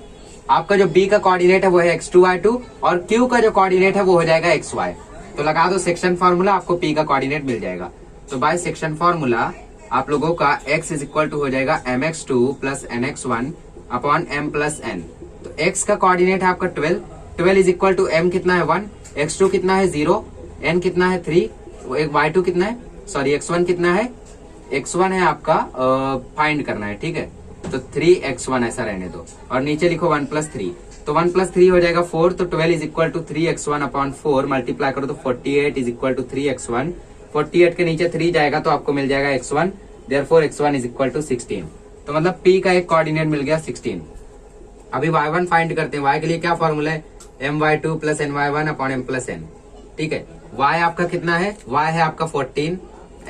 Speaker 1: आपका जो B का कोऑर्डिनेट है वो है x2 y2 और Q का जो कोऑर्डिनेट है वो हो जाएगा xy। तो लगा दो सेक्शन फॉर्मूला, आपको P का कोऑर्डिनेट मिल जाएगा। तो बाय सेक्शन फॉर्मूला आप लोगों का x इज इक्वल टू हो जाएगा mx2 plus nx1 upon m plus n। तो x का कोऑर्डिनेट है आपका 12 इज इक्वल टू m कितना है 1, x2 कितना है 0, n कितना है 3, y2 कितना है, सॉरी x1 कितना है, x1 है आपका फाइंड करना है, ठीक है, तो 3x1 ऐसा रहने दो और नीचे लिखो 1 प्लस 3, तो 1 प्लस 3 हो जाएगा 4, तो 12 is equal to 3x1 upon 4 multiply करो तो 48 इज इक्वल टू 3x1। 48 के नीचे 3 जाएगा तो आपको मिल जाएगा x1, therefore x1 is equal to 16। तो मतलब P का एक कोऑर्डिनेट मिल गया 16। अभी y1 फाइंड करते हैं। y के लिए क्या फॉर्मूला है, my2 plus ny1 upon m plus n, ठीक है। y आपका कितना है, y है आपका 14,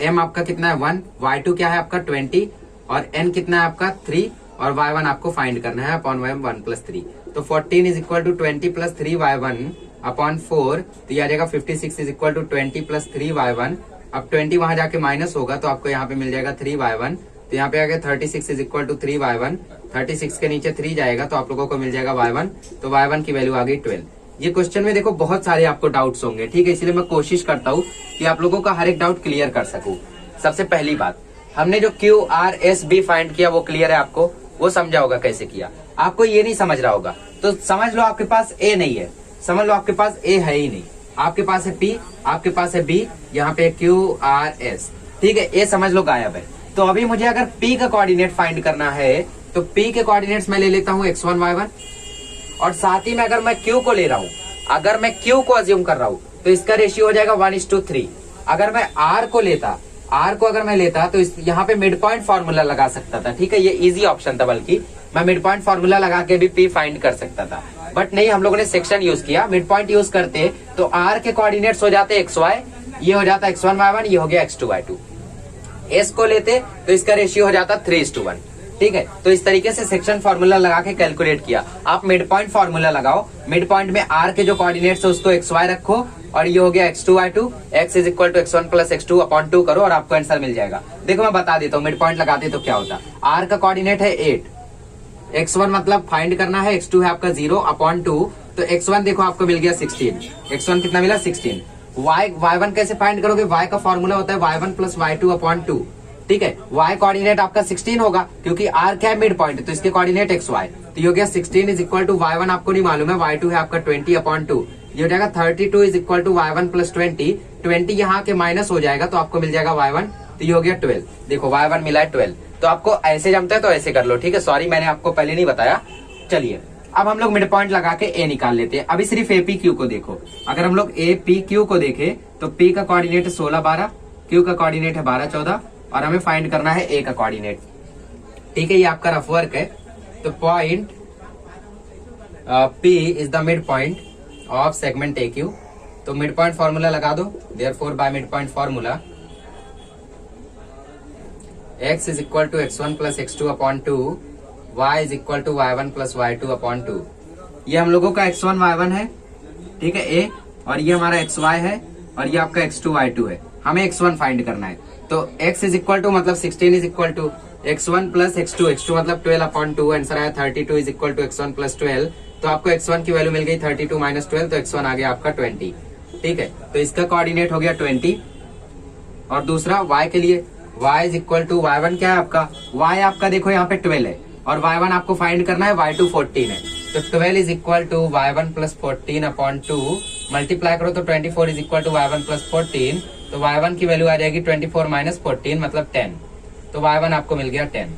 Speaker 1: m आपका कितना है 1, y2 क्या है आपका 20 और n कितना है आपका 3 और y1 आपको फाइंड करना है अपॉन y 1 प्लस 3। तो 14 is equal to 20 plus 3 y1 upon 4, तो ये आ जाएगा 56 is equal to 20 plus 3 y1। अब 20 वहां जाके माइनस होगा तो आपको यहाँ पे मिल जाएगा 3y1, तो यहाँ पे आ गया 36 इज इक्वल टू 3y1। 36 के नीचे 3 जाएगा तो आप लोगों को मिल जाएगा y1, तो y1 की वैल्यू आ गई 12। ये क्वेश्चन में देखो बहुत सारे आपको डाउट्स होंगे, ठीक है, इसलिए मैं कोशिश करता हूँ कि आप लोगों का हर एक डाउट क्लियर कर सकूं। सबसे पहली बात, हमने जो QRSB फाइंड किया वो क्लियर है आपको, वो समझा होगा कैसे किया। आपको ये नहीं समझ रहा होगा तो समझ लो आपके पास A नहीं है, समझ लो आपके पास A है ही नहीं, आपके पास है P, आपके पास है B, यहाँ पे QRS, ठीक है, A समझ लो गायब है। तो अभी मुझे अगर P का कोऑर्डिनेट फाइंड करना है तो P के कोऑर्डिनेट्स मैं ले लेता हूँ x1 y1 और साथ ही में अगर मैं Q को ले रहा हूँ, अगर मैं Q को अज्यूम कर रहा हूँ तो इसका रेशियो हो जाएगा 1:3। अगर मैं R को लेता, R को अगर मैं लेता तो यहाँ पे मिड पॉइंट फार्मूला लगा सकता था, ठीक है, ये इजी ऑप्शन था, बल्कि मैं मिड पॉइंट फार्मूला लगा के भी P फाइंड कर सकता था, बट नहीं, हम लोगों ने सेक्शन यूज किया। मिड पॉइंट यूज करते तो R के कोऑर्डिनेट्स हो जाते xy, ये हो जाता x1 y1, ये हो गया x2 y2। S को लेते तो इसका रेशियो हो जाता 3:1, ठीक है। तो इस तरीके से सेक्शन फार्मूला लगा के कैलकुलेट किया। आप मिड पॉइंट फार्मूला लगाओ, मिड पॉइंट में R के जो कोऑर्डिनेट्स है उसको xy रखो और ये हो गया x2 y2, x is equal to x1 plus x2 upon 2 करो और आपको आंसर मिल जाएगा। देखो मैं बता देता हूँ, मिड पॉइंट लगाते तो क्या होता, R का कोऑर्डिनेट है 8, x1 मतलब फाइंड करना है, x2 है आपका 0 अपॉन 2, तो x1 देखो आपको मिल गया 16, x1 कितना मिला 16। y1 कैसे फाइंड करोगे, y का फॉर्मूला होता है y1 प्लस y2 अपॉन 2, ठीक है। y कोऑर्डिनेट आपका 16 होगा क्योंकि r क्या है मिड पॉइंट, तो इसके कोऑर्डिनेट xy, तो ये हो गया 16 इज इक्वल टू y1 आपको नहीं मालूम है, y2 है आपका 20/2। ये हो जाएगा 32 is equal to y1 plus 20 यहाँ के माइनस हो जाएगा तो आपको मिल जाएगा y1, तो ये हो गया 12। देखो y1 मिला है 12। तो आपको ऐसे जमता है तो ऐसे कर लो, ठीक है। सॉरी मैंने आपको पहले नहीं बताया। चलिए अब हम लोग मिड पॉइंट लगा के ए निकाल लेते हैं। अभी सिर्फ ए पी क्यू को देखो। अगर हम लोग ए पी क्यू को देखें तो पी का कोऑर्डिनेट है 16 12, क्यू का कोऑर्डिनेट है 12 14 और हमें फाइंड करना है ए का कोऑर्डिनेट, ठीक है। ये आपका रफ वर्क है। तो point P is the mid point of segment A Q. तो मिड पॉइंट फॉर्मूला लगा दो। Therefore by mid point formula x is equal to x1 plus x2 upon 2, y is equal to y1 plus y2 upon 2। ये हम लोगों का x1 y1 है, ठीक है ए, और ये हमारा xy है और ये आपका x2 y2 है। हमें x1 फाइंड करना है। तो x इज इक्वल टू मतलब 16 is equal to x1 plus x2 मतलब 12 अपॉन 2। आंसर आया 32 is equal to x1 plus 12। तो आपको x1 की वैल्यू मिल गई 32 माइनस 12, तो x1 आ गया आपका 20, ठीक है। तो इसका कोऑर्डिनेट हो गया 20। और दूसरा y के लिए y is equal to y1 क्या है आपका, y आपका देखो यहाँ पे 12 है और y1 आपको फाइंड करना है, y2 14 है। तो 12 is equal to y1 plus 14 upon 2, multiply करो तो 24 is equal to y1 plus 14। तो y1 की वैल्यू आ जाएगी 24 माइनस 14 मतलब 10। तो y1 आपको मिल गया 10।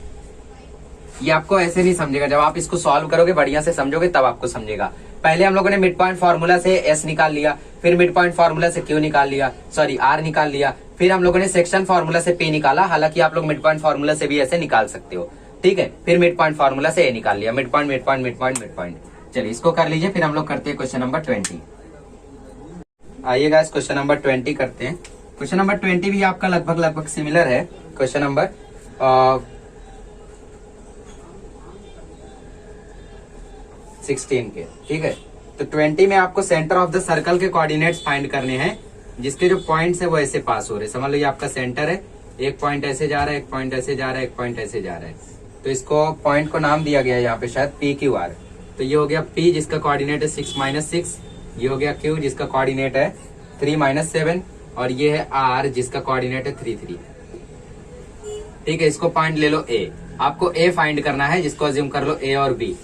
Speaker 1: ये आपको ऐसे नहीं समझेगा, जब आप इसको सॉल्व करोगे बढ़िया से समझोगे तब आपको समझेगा। पहले हम लोगों ने मिड पॉइंट फार्मूला से एस निकाल लिया, फिर मिड पॉइंट फार्मूला से क्यू निकाल लिया, सॉरी आर निकाल लिया, फिर हम लोगों ने सेक्शन फार्मूला से पी निकाला। हालांकि आप लोग मिड पॉइंट फार्मूला से भी ऐसे निकाल सकते हो, ठीक है। फिर मिड पॉइंट फार्मूला से ए निकाल लिया, mid point mid point mid point mid point. चलिए इसको कर लीजिए, फिर हम लोग करते हैं क्वेश्चन नंबर 20। आइएगा इस क्वेश्चन नंबर 20 करते हैं। क्वेश्चन नंबर 20 भी आपका लगभग सिमिलर है क्वेश्चन नंबर 16 के, ठीक है। तो 20 में आपको सेंटर ऑफ द सर्कल के कोऑर्डिनेट्स फाइंड करने हैं, जिसके जो पॉइंट्स है वो ऐसे पास हो रहे हैं। समझ लो ये आपका सेंटर है, एक पॉइंट ऐसे जा रहा है, एक पॉइंट ऐसे जा रहा है, एक पॉइंट ऐसे जा रहा है। तो इसको पॉइंट को नाम दिया गया है यहाँ पे शायद पी क्यू आर। तो ये हो गया पी जिसका कोऑर्डिनेट है 6 माइनस 6, ये हो गया क्यू जिसका कोऑर्डिनेट है 3 माइनस 7 और ये है आर जिसका कोऑर्डिनेट है 3 3, ठीक है। इसको पॉइंट ले लो ए। आपको ए फाइंड करना है, जिसको अज्यूम कर लो ए और बी।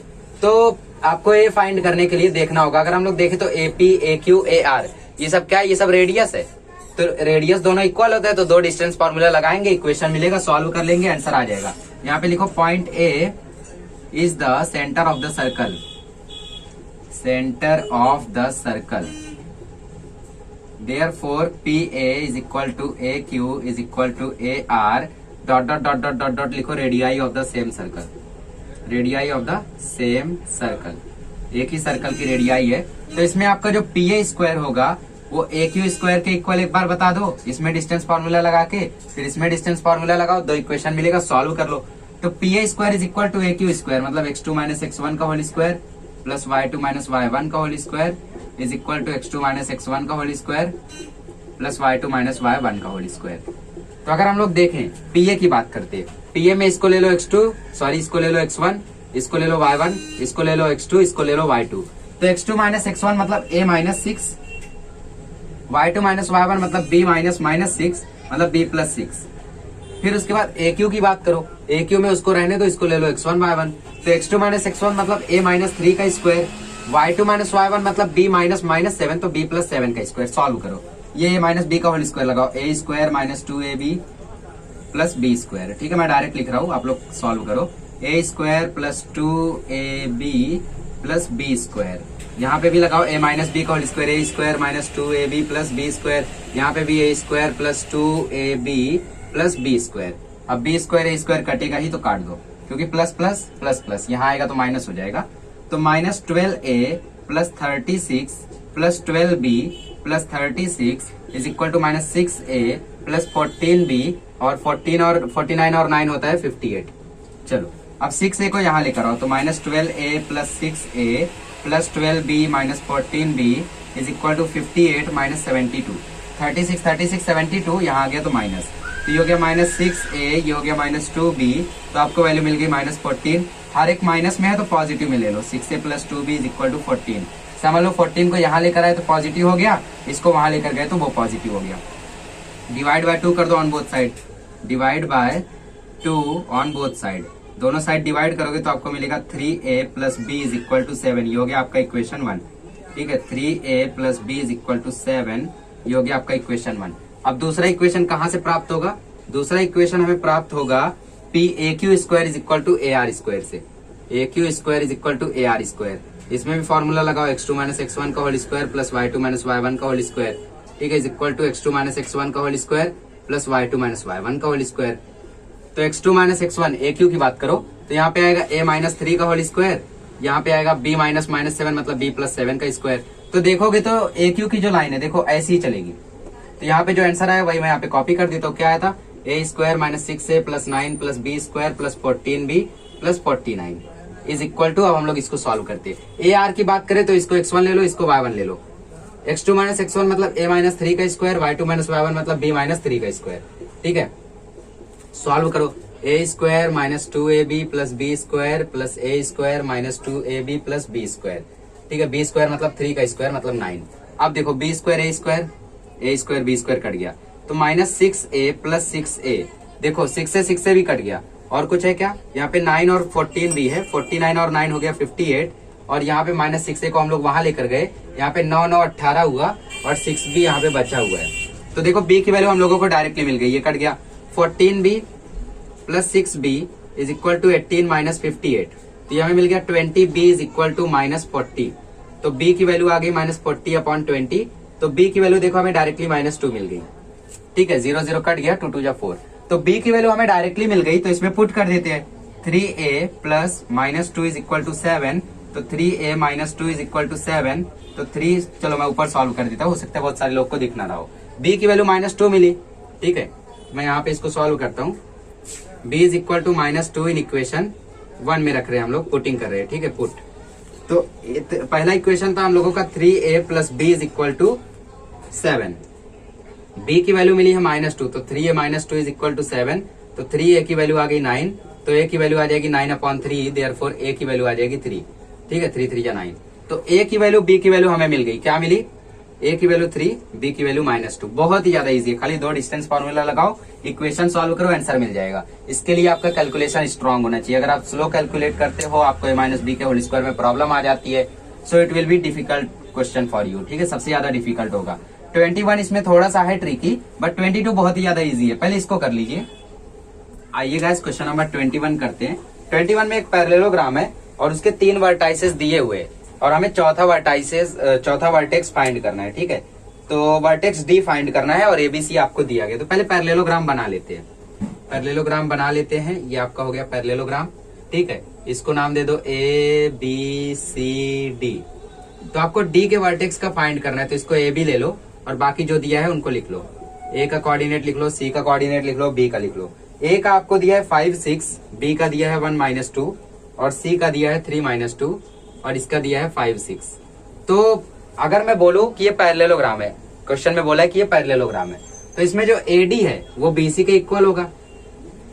Speaker 1: तो आपको ए फाइंड करने के लिए देखना होगा, अगर हम लोग देखें तो A P A Q A R ये सब क्या है, ये सब रेडियस है। तो रेडियस दोनों इक्वल होता है, तो दो डिस्टेंस फॉर्मूला लगाएंगे, इक्वेशन मिलेगा, सॉल्व कर लेंगे, आंसर आ जाएगा। यहाँ पे लिखो point A is the centre of the circle, centre of the circle. Therefore P A is equal to A Q is equal to A R dot dot dot dot dot dot लिखो radii of the same circle, radii of the same circle. एक ही circle की radii है। तो इसमें आपका जो P A square होगा वो ए क्यू स्क्वायर के इक्वल एक बार बता दो, इसमें डिस्टेंस फार्मूला लगा के, फिर इसमें डिस्टेंस फार्मूला लगाओ, दो इक्वेशन मिलेगा, सॉल्व कर लो। तो P A square is equal to A Q square मतलब x2 माइनस x1 का whole square plus y2 minus y1 का whole square is equal to x2 minus x1 का whole square plus y2 minus y1 का whole square. तो अगर हम लोग देखें पी ए की बात करते हैं, पी ए में इसको ले लो x2, सॉरी इसको ले लो x1, इसको ले लो y1, इसको ले लो x2, इसको ले लो y2। तो x2 माइनस x1 मतलब a minus 6, y2 minus y1 मतलब b माइनस माइनस 6 मतलब b प्लस 6। फिर उसके बाद AQ की बात करो, AQ में उसको रहने दो, इसको ले लो x1 y1। तो x2 माइनस x1 मतलब a माइनस 3 का स्क्वायर, y2 माइनस y1 मतलब b माइनस माइनस 7 तो b प्लस 7 का स्क्वायर। सॉल्व करो, ये a माइनस b का होल स्क्वायर लगाओ, a square minus 2ab plus b square, ठीक है। मैं डायरेक्ट लिख रहा हूँ, आप लोग सॉल्व करो। a square plus 2ab plus b square, यहाँ पे भी लगाओ a माइनस बी का whole square, a square minus 2ab plus b square, यहाँ पे भी a square plus 2ab plus b square. अब b स्क्वायर a स्क्वायर कटेगा ही तो काट दो, क्योंकि प्लस प्लस प्लस प्लस यहाँ आएगा तो माइनस हो जाएगा। तो minus 12a plus 36 plus 12b plus 36 is equal to minus 6a plus 14b और 14 और 49 और 9 होता है 58। चलो अब 6a को यहाँ लेकर आओ, तो minus 12a plus 6a plus 12b minus 14b is equal to 58 minus 72। 36 72 यहाँ आ गया तो माइनस, तो ये हो गया माइनस 6a, ये हो गया माइनस 2b, तो आपको वैल्यू मिल गई माइनस 14। हर एक माइनस में है तो पॉजिटिव में ले लो, 6a plus 2b is equal to 14। समझ लो 14 को यहाँ लेकर आए तो पॉजिटिव हो गया, इसको वहां लेकर गए तो वो पॉजिटिव हो गया। डिवाइड बाय 2 कर दो on both side, divide by 2 on both side. दोनों साइड डिवाइड करोगे तो आपको मिलेगा 3a plus b is equal to 7। ये हो गया आपका इक्वेशन 1। ठीक है, 3a plus b is equal to 7, ये हो गया आपका इक्वेशन 1। अब दूसरा इक्वेशन कहाँ से प्राप्त होगा? दूसरा इक्वेशन हमें प्राप्त होगा P A Q square is equal to A R square से। A Q square is equal to A R square, इसमें भी फॉर्मूला लगाओ x2 माइनस x1 का whole square plus y2 minus y1 का होल स्क्वायर। ठीक है, is equal to x2 minus x1 का whole square plus y2 minus y1 का whole square. तो x2 माइनस x1 ए क्यू की बात करो तो यहाँ पे आएगा a माइनस 3 का होल स्क्वायर, यहाँ पे आएगा b माइनस माइनस 7 मतलब b प्लस 7 का स्क्वायर। तो देखोगे तो ए क्यू की जो लाइन है देखो ऐसी ही चलेगी। तो यहाँ पे जो आंसर आया वही मैं यहाँ पे कॉपी कर देता हूँ। क्या आया था? A square minus 6a plus 9 plus B square plus 14b plus 49 is equal to, अब हम लोग इसको सॉल्व करते हैं। ए आर की बात करें तो इसको x1 ले लो, इसको y1 ले लो। x2 माइनस x1 मतलब a माइनस 3 का स्क्वायर, y2 माइनस y1 मतलब b माइनस 3 का स्क्वायर। ठीक है, सॉल्व करो। a square minus 2ab plus b square plus a square minus 2ab plus b square. ठीक है, b स्क्वायर मतलब 3 का स्क्वायर मतलब 9। अब देखो b square a square b square cut गया तो माइनस 6a प्लस 6a, देखो 6 से 6 से भी कट गया। और कुछ है क्या? यहाँ पे 9 और 14 भी है, 49 और 9 हो गया 58, और यहाँ पे माइनस 6a को हम लोग वहां लेकर गए, यहाँ पे 9 9 18 हुआ और 6 भी यहाँ पे बचा हुआ है। तो देखो b की वैल्यू हम लोगों को डायरेक्टली मिल गई, ये कट गया। 14b plus 6b is equal to 18 minus 58, तो ये हमें मिल गया 20b is equal to minus 40। तो b की वैल्यू आ गई माइनस 40 अपॉन 20, तो b की वैल्यू देखो हमें डायरेक्टली माइनस 2 मिल गई। ठीक है, 0 0 कट गया, 2 2 जा 4, तो b की वैल्यू हमें डायरेक्टली मिल गई। तो इसमें पुट कर देते हैं 3a plus minus 2 is equal to 7, तो 3a minus 2 is equal to 7, तो 3, चलो मैं ऊपर सॉल्व कर देता हूँ, हो सकता है बहुत सारे लोग को दिख ना रहा हो। b की वैल्यू माइनस 2 मिली। ठीक है, मैं यहाँ पे इसको सॉल्व करता हूँ। b is equal to minus 2 in equation 1 में रख रहे हैं हम लोग, पुटिंग कर रहे हैं। ठीक है, पुट। तो पहला इक्वेशन था हम लोगों का 3a plus b is equal to 7, b की वैल्यू मिली है माइनस 2, तो 3a minus 2 is equal to 7, तो 3a की वैल्यू आ गई 9, तो a की वैल्यू आ जाएगी 9 अपॉन 3, देयरफॉर a की वैल्यू आ जाएगी 3। ठीक है, 3 3 जा 9, तो a की वैल्यू b की वैल्यू हमें मिल गई। क्या मिली? a की वैल्यू 3, b की वैल्यू माइनस 2। बहुत ही ज्यादा इजी है, खाली 2 डिस्टेंस फॉर्मूला लगाओ, इक्वेशन सॉल्व करो, आंसर मिल जाएगा। इसके लिए आपका कैलकुलेशन स्ट्रांग होना चाहिए। अगर आप स्लो कैलकुलेट करते हो, आपको a माइनस b के होल स्क्वायर में प्रॉब्लम आ जाती है, so it will be difficult question for you. ठीक है, सबसे ज्यादा डिफिकल्ट होगा। 21 इसमें थोड़ा सा है ट्रिकी, बट 22 बहुत ही ज्यादा इजी है। पहले इसको कर लीजिए। आइए गाइस, क्वेश्चन नंबर 21 करते हैं। 21 में एक पैरेललोग्राम है और उसके 3 वर्टाइसेस दिए हुए हैं और हमें चौथा वर्टेक्स फाइंड करना है। ठीक है, तो वर्टेक्स डी फाइंड करना है और एबीसी आपको दिया गया। तो पहले पैरेललोग्राम बना लेते हैं। पैरेललोग्राम बना लेते हैं, ये आपका हो गया पैरेललोग्राम। ठीक है, इसको नाम दे दो ए बी सी डी। तो आपको डी के वर्टेक्स का फाइंड करना है, तो इसको ए बी ले लो और बाकी जो दिया है उनको लिख लो। ए का कोऑर्डिनेट लिख लो, सी का कोऑर्डिनेट लिख लो, बी का लिख लो। ए का आपको दिया है 5 6, बी का दिया है 1 माइनस 2 और सी का दिया है 3 माइनस 2 और इसका दिया है 5 6। तो अगर मैं बोलूं कि ये पैरेललोग्राम है, क्वेश्चन में बोला है कि ये पैरेललोग्राम है, तो इसमें जो एडी है वो बीसी के इक्वल होगा,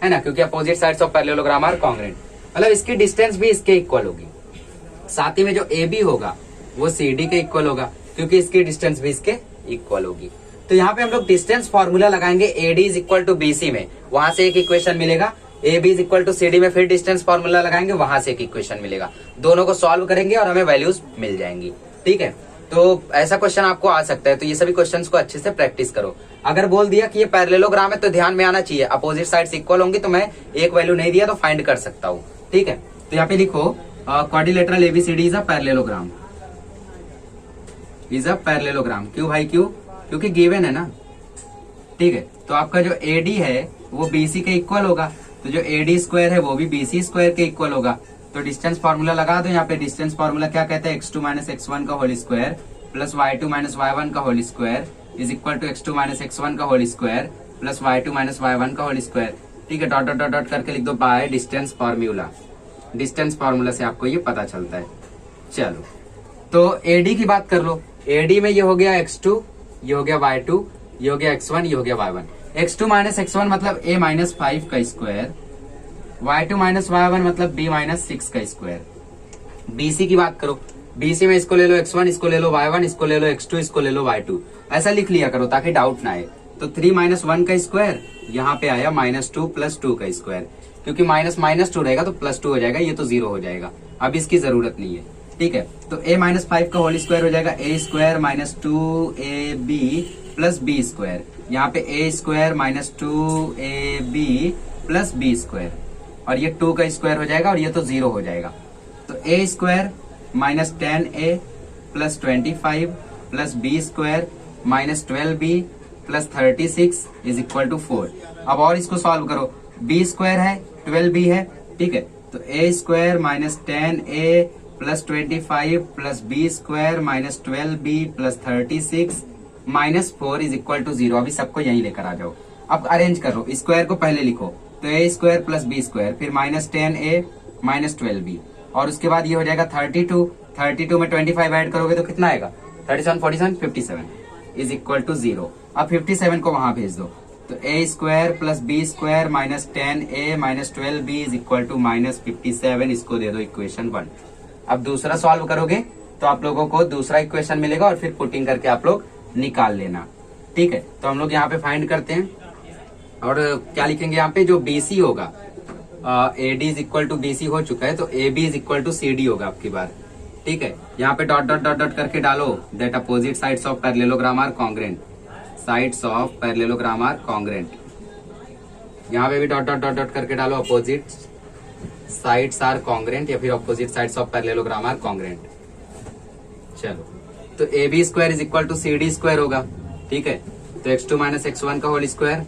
Speaker 1: है ना, क्योंकि opposite sides of parallelogram are congruent, मतलब इसकी डिस्टेंस भी इसके इक्वल होगी। साथ ही में जो ए बी होगा वो सी डी के इक्वल होगा, क्योंकि इसकी डिस्टेंस भी इसके इक्वल होगी। तो यहाँ पे हम लोग डिस्टेंस फॉर्मूला लगाएंगे A D is equal to B C में, वहां से एक इक्वेशन मिलेगा। A B is equal to C D में फिर डिस्टेंस फॉर्मूला लगाएंगे, वहां से एक इक्वेशन मिलेगा। दोनों को सॉल्व करेंगे और हमें वैल्यूज मिल जाएंगी। ठीक है, तो ऐसा क्वेश्चन आपको आ सकता है, तो ये सभी क्वेश्चंस को अच्छे से प्रैक्टिस करो। अगर बोल दिया कि ये पैरेललोग्राम है तो ध्यान में आना चाहिए अपोजिट साइड्स इक्वल होंगी, तो मैं एक वैल्यू नहीं दिया तो फाइंड कर सकता हूँ। ठीक है, तो यहाँ पे लिखो quadrilateral ABCD is a parallelogram, is a parallelogram. क्यों भाई, क्यों? क्योंकि गिवन है ना। ठीक है, तो आपका जो एडी है वो बीसी के इक्वल होगा, तो जो एडी स्क्वायर है वो भी बीसी स्क्वायर के इक्वल होगा। तो डिस्टेंस फॉर्मूला लगा दो। यहाँ पे डिस्टेंस फॉर्मूला क्या कहता है? x2 माइनस x1 का whole square plus y2 minus y1 का whole square is equal to x2 minus x1 का whole square plus y2 minus y1 का होल स्क्वायर। ठीक है, डॉट डॉट डॉट डॉट करके लिख दो by distance formula. Distance formula से आपको ये पता चलता है। चलो, तो एडी की बात कर लो। एडी में ये हो गया x2, ये हो गया y2, ये हो गया x1, ये हो गया y1। x2 माइनस x1 मतलब a माइनस 5 का स्क्वायर, y2 माइनस y1 मतलब b माइनस 6 का स्क्वायर। bc की बात करो। bc में इसको ले लो x1, इसको ले लो y1, इसको ले लो x2, इसको ले लो y2। ऐसा लिख लिया करो ताकि डाउट ना आए। तो 3 माइनस 1 का स्क्वायर, यहाँ पे आया माइनस 2 प्लस 2 का स्क्वायर। क्योंकि माइनस माइनस 2 रहेगा तो +2 हो जाएगा, ये तो 0 हो जाएगा, अब इसकी जरूरत नहीं है। ठीक है, तो a माइनस 5 का होल स्क्वायर हो जाएगा a square minus 2ab plus b square. यहाँ पे a square minus 2ab plus b square, और ये 2 का स्क्वायर हो जाएगा और ये तो 0 हो जाएगा। तो a square minus 10a plus 25 plus b square minus 12b plus 36 is equal to 4। अब और इसको सॉल्व करो, b स्क्वायर है 12b है, ठीक है, तो a square minus 10a plus 25 plus b square minus 12b plus 36 minus 4 is equal to 0। अभी सबको यही लेकर आ जाओ, अब अरेंज करो, स्क्वायर को पहले लिखो, तो a square plus b square, फिर माइनस 10a माइनस 12b, और उसके बाद ये हो जाएगा 32 में 25 ऐड करोगे तो कितना आएगा, 37 47 57 इज इक्वल टू 0। अब 57 को वहां भेज दो, तो a square plus b square minus 10a minus 12b is equal to minus 57, इसको दे दो इक्वेशन 1। अब दूसरा सॉल्व करोगे तो आप लोगों को दूसरा इक्वेशन मिलेगा और फिर पुटिंग करके आप लोग निकाल लेना। ठीक है, तो हम लोग यहाँ पे फाइंड करते हैं और क्या लिखेंगे यहाँ पे, जो BC होगा AD is equal to BC हो चुका है, तो AB is equal to CD होगा आपकी बार। ठीक है, यहाँ पे डॉट डॉट डॉट डॉट करके डालो, that opposite sides of parallelogram are congruent, sides of parallelogram are congruent. यहाँ पे भी डॉट डॉट डॉट डॉट करके डालो, अपोजिट साइड्स आर कॉन्ग्रुएंट, या फिर opposite sides of parallelogram are congruent. चलो, तो AB square is equal to CD square होगा। ठीक है, तो x2 माइनस x1 का whole square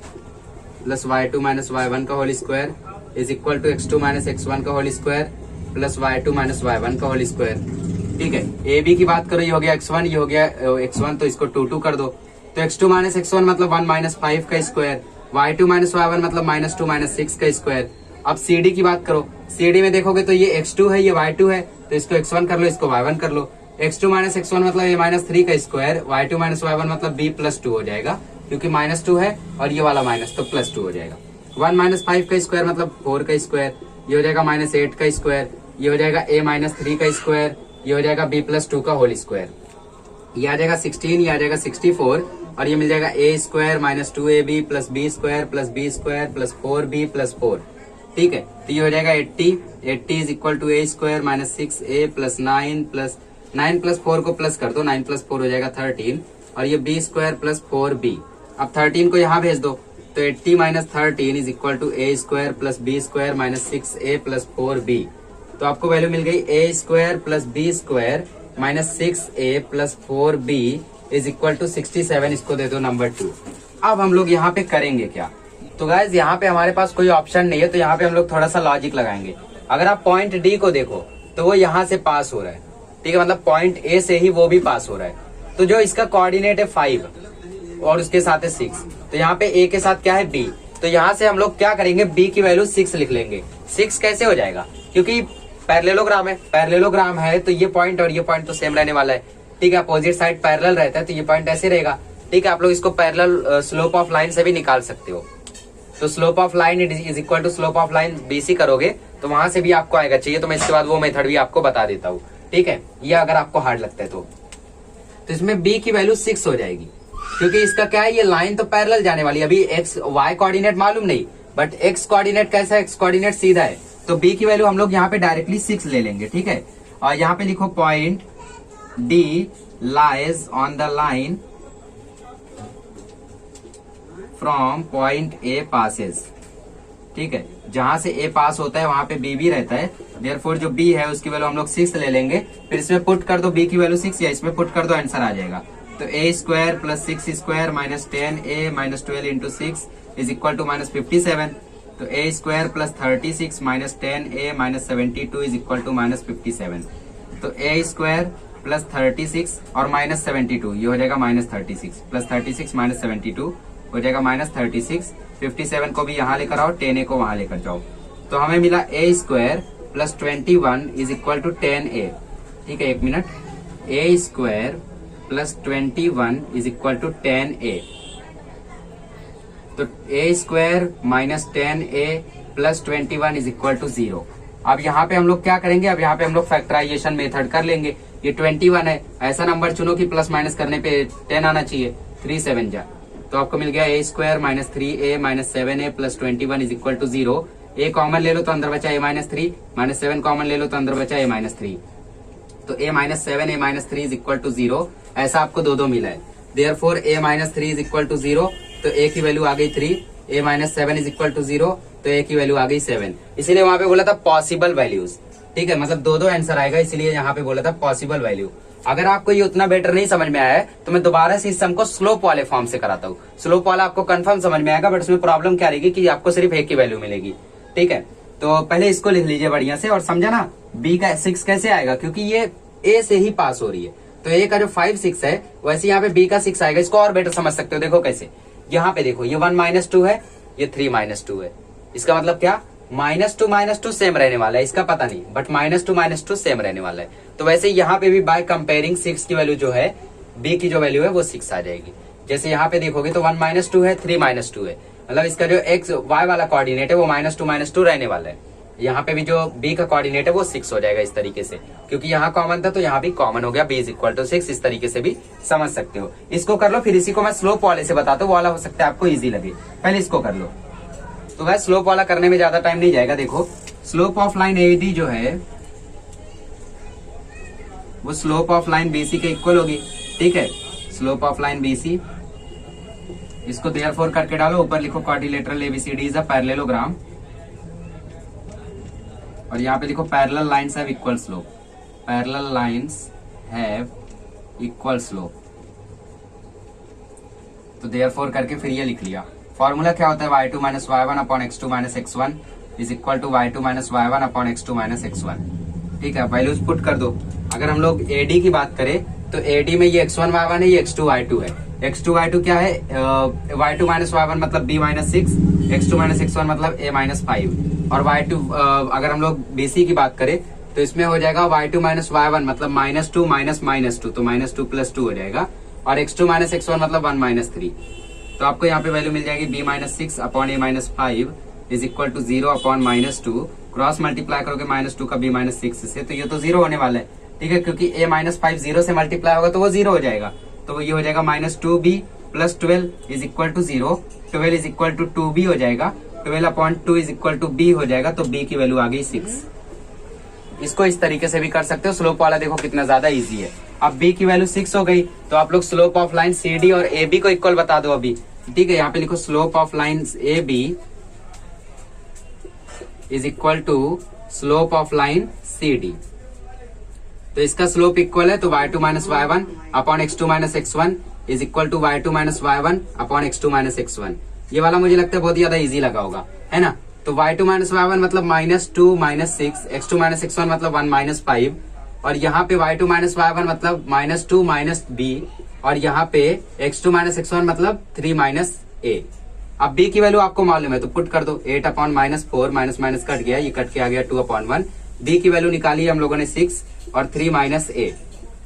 Speaker 1: plus y2 minus y1 का whole square is equal to x2 minus x1 का whole square plus y2 minus y1 का होल स्क्वायर। ठीक है, AB की बात करो, ये हो गया x1, ये हो गया x1, तो इसको 2 कर दो, तो x2 माइनस x1 मतलब 1 माइनस 5 का स्क्वायर, y2 माइनस y1 मतलब माइनस 2 माइनस 6 का स्क्वायर। अब CD की बात करो, CD में देखोगे तो ये x2 है, ये y2 है, तो इसको x1 कर लो, इसको y1 कर लो। x2 माइनस x1 मतलब ये माइनस 3 का स्क्वायर, y2 माइनस y1 मतलब b प्लस 2 हो जाएगा, क्योंकि माइनस 2 है और ये वाला माइनस, तो प्लस 2 हो जाएगा। 1 माइनस 5 का स्क्वायर मतलब 4 का स्क्वायर, ये हो जाएगा माइनस 8 का स्क्वायर, ये हो जाएगा a माइनस 3 का स्क्वायर, ये हो जाएगा b प्लस 2 का होल स्क्वायर, ये आ जाएगा 16, ये आ जाएगा 64, और ये मिल जाएगा a square minus 2ab plus b square plus 4b plus 4। ठीक है, तो ये हो जाएगा 80 is equal to a square minus 6a plus 9 plus 4 को प्लस कर दो, 9 प्लस 4 हो जाएगा 13, और ये b स्क्वायर प्लस 4b। अब 13 को यहाँ भेज दो, तो 80 minus 13 is equal to a square plus b square minus 6a plus 4b। तो आपको वैल्यू मिल गई a square plus b square minus 6a plus 4b is equal to 67, इसको दे दो नंबर 2। अब हम लोग यहाँ पे करेंगे क्या, तो गाइज यहाँ पे हमारे पास कोई ऑप्शन नहीं है, तो यहाँ पे हम लोग थोड़ा सा लॉजिक लगाएंगे। अगर आप पॉइंट डी को देखो तो वो यहाँ से पास हो रहा है, ठीक है, मतलब पॉइंट ए से ही वो भी पास हो रहा है, तो जो इसका कोऑर्डिनेट है 5 और उसके साथ है 6, तो यहाँ पे ए के साथ क्या है b, तो यहाँ से हम लोग क्या करेंगे, b की वैल्यू 6 लिख लेंगे। 6 कैसे हो जाएगा, क्योंकि पैरेललोग्राम है तो ये पॉइंट और ये पॉइंट तो सेम रहने वाला है। ठीक है, अपोजिट साइड पैरेलल रहता है तो ये पॉइंट ऐसे रहेगा। ठीक है, आप लोग इसको पैरेलल स्लोप ऑफ लाइन से भी निकाल सकते हो, तो slope of line is equal to slope of line BC करोगे तो वहां से भी आपको आएगा। चाहिए तो मैं इसके बाद वो मेथड भी आपको बता देता हूँ। ठीक है, ये अगर आपको हार्ड लगता है तो इसमें b की वैल्यू 6 हो जाएगी, क्योंकि इसका क्या है, ये लाइन तो पैरेलल जाने वाली है। अभी x y कोऑर्डिनेट मालूम नहीं, बट x कोऑर्डिनेट कैसा है, x कोऑर्डिनेट सीधा है, तो b की वैल्यू हम लोग यहाँ पे डायरेक्टली 6 ले लेंगे। ठीक है, और यहाँ पे लिखो point D lies on the line from point A passes। ठीक है, जहां से A पास होता है वहां पे B भी रहता है, देयरफॉर जो B है उसकी वैल्यू हम लोग 6 ले लेंगे। फिर इसमें पुट कर दो B की वैल्यू 6, या इसमें पुट कर दो, आंसर आ जाएगा। तो a square plus 6 square minus 10a minus 12 into 6 is equal to minus 57। तो a square plus 36 minus 10a minus 72 is equal to minus 57। तो a स्क्वायर प्लस 36 और माइनस 72, ये हो जाएगा माइनस 36, प्लस 36 माइनस 72 हो जाएगा माइनस 36। 57 को भी यहाँ लेकर आओ, 10a को वहां लेकर जाओ, तो हमें मिला a square plus 21 is equal to 10a। ठीक है, एक minute, a square plus 21 is equal to 10a। तो a square minus 10a plus 21 is equal to 0। अब यहाँ पे हम लोग क्या करेंगे, अब यहाँ पे हम लोग फैक्टराइजेशन मेथड कर लेंगे। ये 21 है, ऐसा नंबर चुनो कि प्लस माइनस करने पे 10 आना चाहिए, 3 7 जा, तो आपको मिल गया a square minus 3a minus 7a plus 21 is equal to 0। A common ले लो तो अंदर बचा a माइनस 3, -7 कॉमन ले लो तो अंदर बचा a माइनस 3, तो a minus 7 a minus 3 is equal to 0। ऐसा आपको दो मिला है। Therefore a minus 3 is equal to 0, तो a की वैल्यू आ गई 3, a minus 7 is equal to 0, तो a की वैल्यू आ गई 7। इसीलिए वहां पे बोला था पॉसिबल वैल्यूज, ठीक है, मतलब दो आंसर आएगा, इसीलिए यहाँ पे बोला था पॉसिबल वैल्यू। अगर आपको ये उतना बेटर नहीं समझ में आया है तो मैं दोबारा से इस सम को स्लोप वाले फॉर्म से कराता हूँ। स्लोप वाला आपको कंफर्म समझ में आएगा, बट उसमें प्रॉब्लम क्या रहेगी कि आपको सिर्फ एक की वैल्यू मिलेगी, ठीक है। तो पहले इसको लिख लीजिए बढ़िया से और समझा ना, बी का 6 कैसे आएगा, क्योंकि ये ए से ही पास हो रही है, तो ए का जो 5 6 है वैसे यहाँ पे बी का 6 आएगा। इसको और बेटर समझ सकते हो, देखो कैसे, यहाँ पे देखो ये 1 माइनस 2 है, ये 3 माइनस 2 है, इसका मतलब क्या, -2 सेम रहने वाला है, इसका पता नहीं, बट -2 सेम रहने वाला है। तो वैसे यहाँ पे भी बाय कंपेयरिंग 6 की वैल्यू जो है, बी की जो वैल्यू है वो 6 आ जाएगी। जैसे यहाँ पे देखोगे तो 1 माइनस 2 है, 3 माइनस 2 है, मतलब इसका जो एक्स वाई वाला कोऑर्डिनेट है वो -2 रहने वाला है। यहाँ पे भी जो बी का कोऑर्डिनेट है वो 6 हो जाएगा इस तरीके से, क्योंकि यहाँ कॉमन था तो यहाँ भी कॉमन हो गया, b इज इक्वल टू 6। इस तरीके से भी समझ सकते हो। इसको कर लो, फिर इसी को मैं स्लोप वाले से बताता हूँ, वो वाला हो सकता है आपको इजी लगे, पहले इसको कर लो। तो वह स्लोप वाला करने में ज्यादा टाइम नहीं जाएगा। देखो स्लोप ऑफ लाइन एडी जो है वो स्लोप ऑफ लाइन बीसी के इक्वल होगी, ठीक है, स्लोप ऑफ लाइन बीसी। इसको देयरफॉर करके डालो, ऊपर लिखो quadrilateral ABCD is a parallelogram, और यहाँ पे लिखो parallel lines have equal slope, parallel lines have equal slope. तो देयरफॉर करके फिर ये लिख लिया। फॉर्मूला क्या होता है, y2 minus y1 upon x2 minus x1 is equal to y2 minus y1 upon x2 minus x1, ठीक है। वैल्यूज पुट कर दो। अगर हम लोग AD की बात करें तो AD में ये x1 y1 है, ये x2 y2 है। x2 y2 क्या है, y2 माइनस y1 मतलब b minus 6, x2 minus x1 मतलब a माइनस 5, और y2 अगर हम लोग BC की बात करें तो इसमें हो जाएगा y2 माइनस y1 मतलब -2 माइनस -2, तो -2 प्लस 2 हो जाएगा, और x2 माइनस x1 मतलब 1 माइनस 3। तो आपको यहाँ पे वैल्यू मिल जाएगी b minus 6 upon a minus 5 is equal to 0 upon -2। Cross multiply करोगे -2 का b माइनस 6 से, तो ये तो 0 होने वाला है, ठीक है, क्योंकि a माइनस 5 0 से मल्टीप्लाई होगा तो वो 0 हो जाएगा। तो ये हो जाएगा -2b plus 12 is equal to 0, 12 is equal to 2b हो जाएगा, 12 upon 2 is equal to b हो जाएगा, तो b की वैल्यू आ गई 6। इसको इस तरीके से भी कर सकते हो। स्लोप वाला देखो कितना ज्यादा इजी है। अब b की वैल्यू 6 हो गई, तो आप लोग स्लोप ऑफ लाइन CD और AB को इक्वल बता दो अभी, ठीक है। यहाँ पे लिखो slope of line AB is equal to slope of line CD। तो इसका स्लोप इक्वल है, तो y2 minus y1 upon x2 minus x1 is equal to y2 minus y1 upon x2 minus x1। ये वाला मुझे लगता है बहुत ज्यादा इजी लगा होगा, है ना। तो y2 माइनस y1 मतलब -2 माइनस 6, x2 माइनस x1 मतलब 1 माइनस 5, और यहाँ पे y2 माइनस y1 मतलब -2 माइनस b, और यहाँ पे x2 माइनस x1 मतलब 3 माइनस a। अब b की वैल्यू आपको मालूम है तो पुट कर दो, 8 अपॉन -4 माइनस माइनस कट गया, ये कट के आ गया 2 अपॉन 1। b की वैल्यू निकाली हम लोगों ने 6 और 3 माइनस a।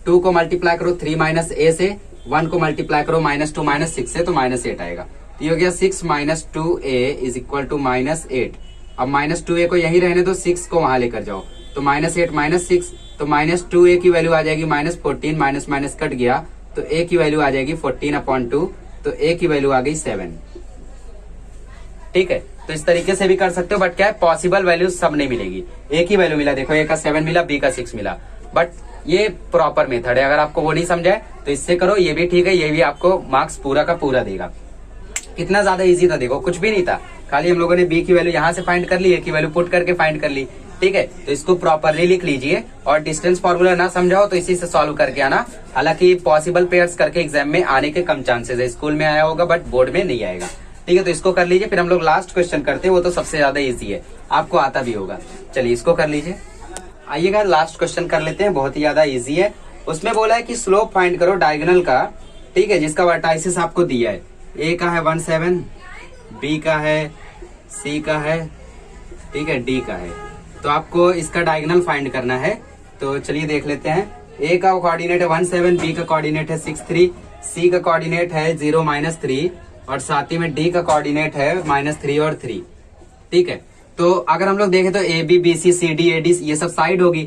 Speaker 1: 2 को मल्टीप्लाई करो 3 माइनस a से, 1 को मल्टीप्लाई करो -2 माइनस 6 से, तो -8 आएगा। तो ये हो गया 6 minus 2a is equal to -8। अब -2a को यही रहने दो, 6 को वहां लेकर जाओ, तो -8 माइनस 6, तो -2a की वैल्यू आ जाएगी -14, माइनस माइनस कट गया, तो a की वैल्यू आ जाएगी 14 अपॉन 2, तो a की वैल्यू आ गई 7, ठीक है। तो इस तरीके से भी कर सकते हो, बट क्या है, पॉसिबल वैल्यू सब नहीं मिलेगी। a की वैल्यू मिला, देखो a का 7 मिला, b का 6 मिला, बट ये प्रॉपर मेथड है। अगर आपको वो नहीं समझाए तो इससे करो, ये भी ठीक है, ये भी आपको मार्क्स पूरा का पूरा देगा। कितना ज्यादा इजी था, देखो कुछ भी नहीं था, खाली हम लोगों ने b की वैल्यू यहाँ से फाइंड कर ली, a की वैल्यू पुट करके फाइंड कर ली, ठीक है। तो इसको प्रॉपरली लिख लीजिए, और डिस्टेंस फॉर्मूला ना समझाओ तो इसी से सॉल्व करके आना। हालांकि पॉसिबल पेयर्स करके एग्जाम में आने के कम चांसेस है, स्कूल में आया होगा बट बोर्ड में नहीं आएगा, ठीक है। तो इसको कर लीजिए, फिर हम लोग लास्ट क्वेश्चन करते हैं, वो तो सबसे ज्यादा इजी है, आपको आता भी होगा। चलिए इसको कर लीजिए। आइएगा लास्ट क्वेश्चन कर लेते हैं, बहुत ही ज्यादा इजी है। उसमें बोला है कि स्लोप फाइंड करो डायगोनल का, ठीक है, जिसका वर्टाइसिस आपको दिया है। ए का है 1 7, बी का है, सी का है, ठीक है, डी का है। तो आपको इसका डायगोनल फाइंड करना है। तो चलिए देख लेते हैं। ए का कोऑर्डिनेट है 1 7, बी का कोऑर्डिनेट है 6 3, सी का कोऑर्डिनेट है 0 -3, और साथ ही में डी का कोऑर्डिनेट है -3 और 3, ठीक है। तो अगर हम लोग देखें तो A B B C C D A D ये सब साइड होगी,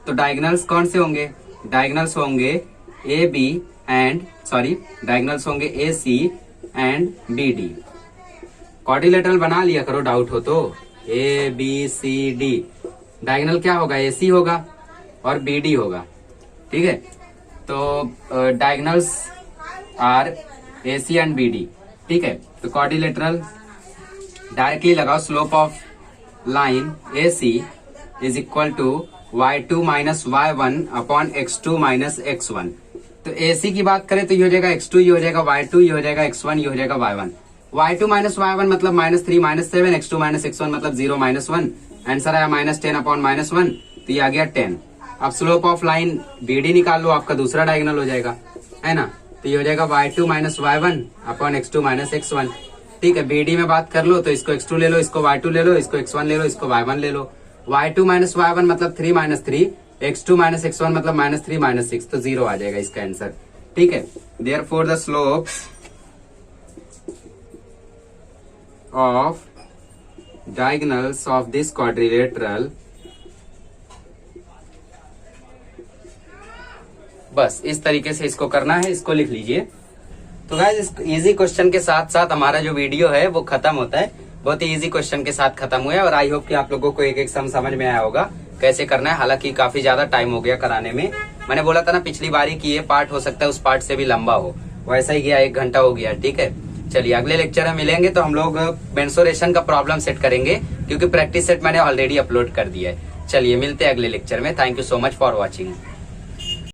Speaker 1: तो डायगोनल्स कौन से होंगे, डायगोनल्स होंगे ए बी एंड डायगोनल्स होंगे ए सी एंड बी डी। क्वाड्रिलेटरल बना लिया करो, डाउट हो तो, ABCD, डायगोनल क्या होगा, AC होगा और BD होगा, ठीक है। तो diagonals are AC and BD, ठीक है। तो क्वाड्रिलेटरल डायरेक्टली लगाओ, slope of line AC is equal to y2 minus y1 upon x2 minus x1। तो AC की बात करें तो ये हो जाएगा x2, ये हो जाएगा y2, ये हो जाएगा x1, ये हो जाएगा y1। y2 माइनस y1 मतलब -3 -7, x2 माइनस x1 मतलब 0 -1, आंसर आया -10 अपॉन -1, तो ये आ गया 10। अब स्लोप ऑफ लाइन BD निकाल लो, आपका दूसरा डायगोनल हो जाएगा, है ना। तो ये हो जाएगा y2 minus y1 upon x2 minus x1, ठीक है। BD में बात कर लो तो इसको x2 ले लो, इसको y2 ले लो, इसको x1 ले लो, इसको y1 ले लो। y2 माइनस y1 मतलब 3 माइनस 3, x2 माइनस x1 मतलब -3 माइनस 6, तो 0 आ जाएगा इसका आंसर, ठीक है। Therefore the slope of diagonals of this quadrilateral, बस इस तरीके से इसको करना है, इसको लिख लीजिए। तो गाइस इस इजी क्वेश्चन के साथ साथ हमारा जो वीडियो है वो खत्म होता है। बहुत ही इजी क्वेश्चन के साथ खत्म हुआ है और आई होप कि आप लोगों को एक एक सम समझ में आया होगा कैसे करना है। हालांकि काफी ज्यादा टाइम हो गया कराने में, मैंने बोला था ना पिछली बारी कि ये पार्ट हो सकता है उस पार्ट से भी लंबा हो, वैसा ही गया, 1 घंटा हो गया, ठीक है। चलिए अगले लेक्चर में मिलेंगे तो हम लोग मेंसुरेशन का प्रॉब्लम सेट करेंगे, क्योंकि प्रैक्टिस सेट मैंने ऑलरेडी अपलोड कर दिया है। चलिए मिलते हैं अगले लेक्चर में। Thank you so much for watching.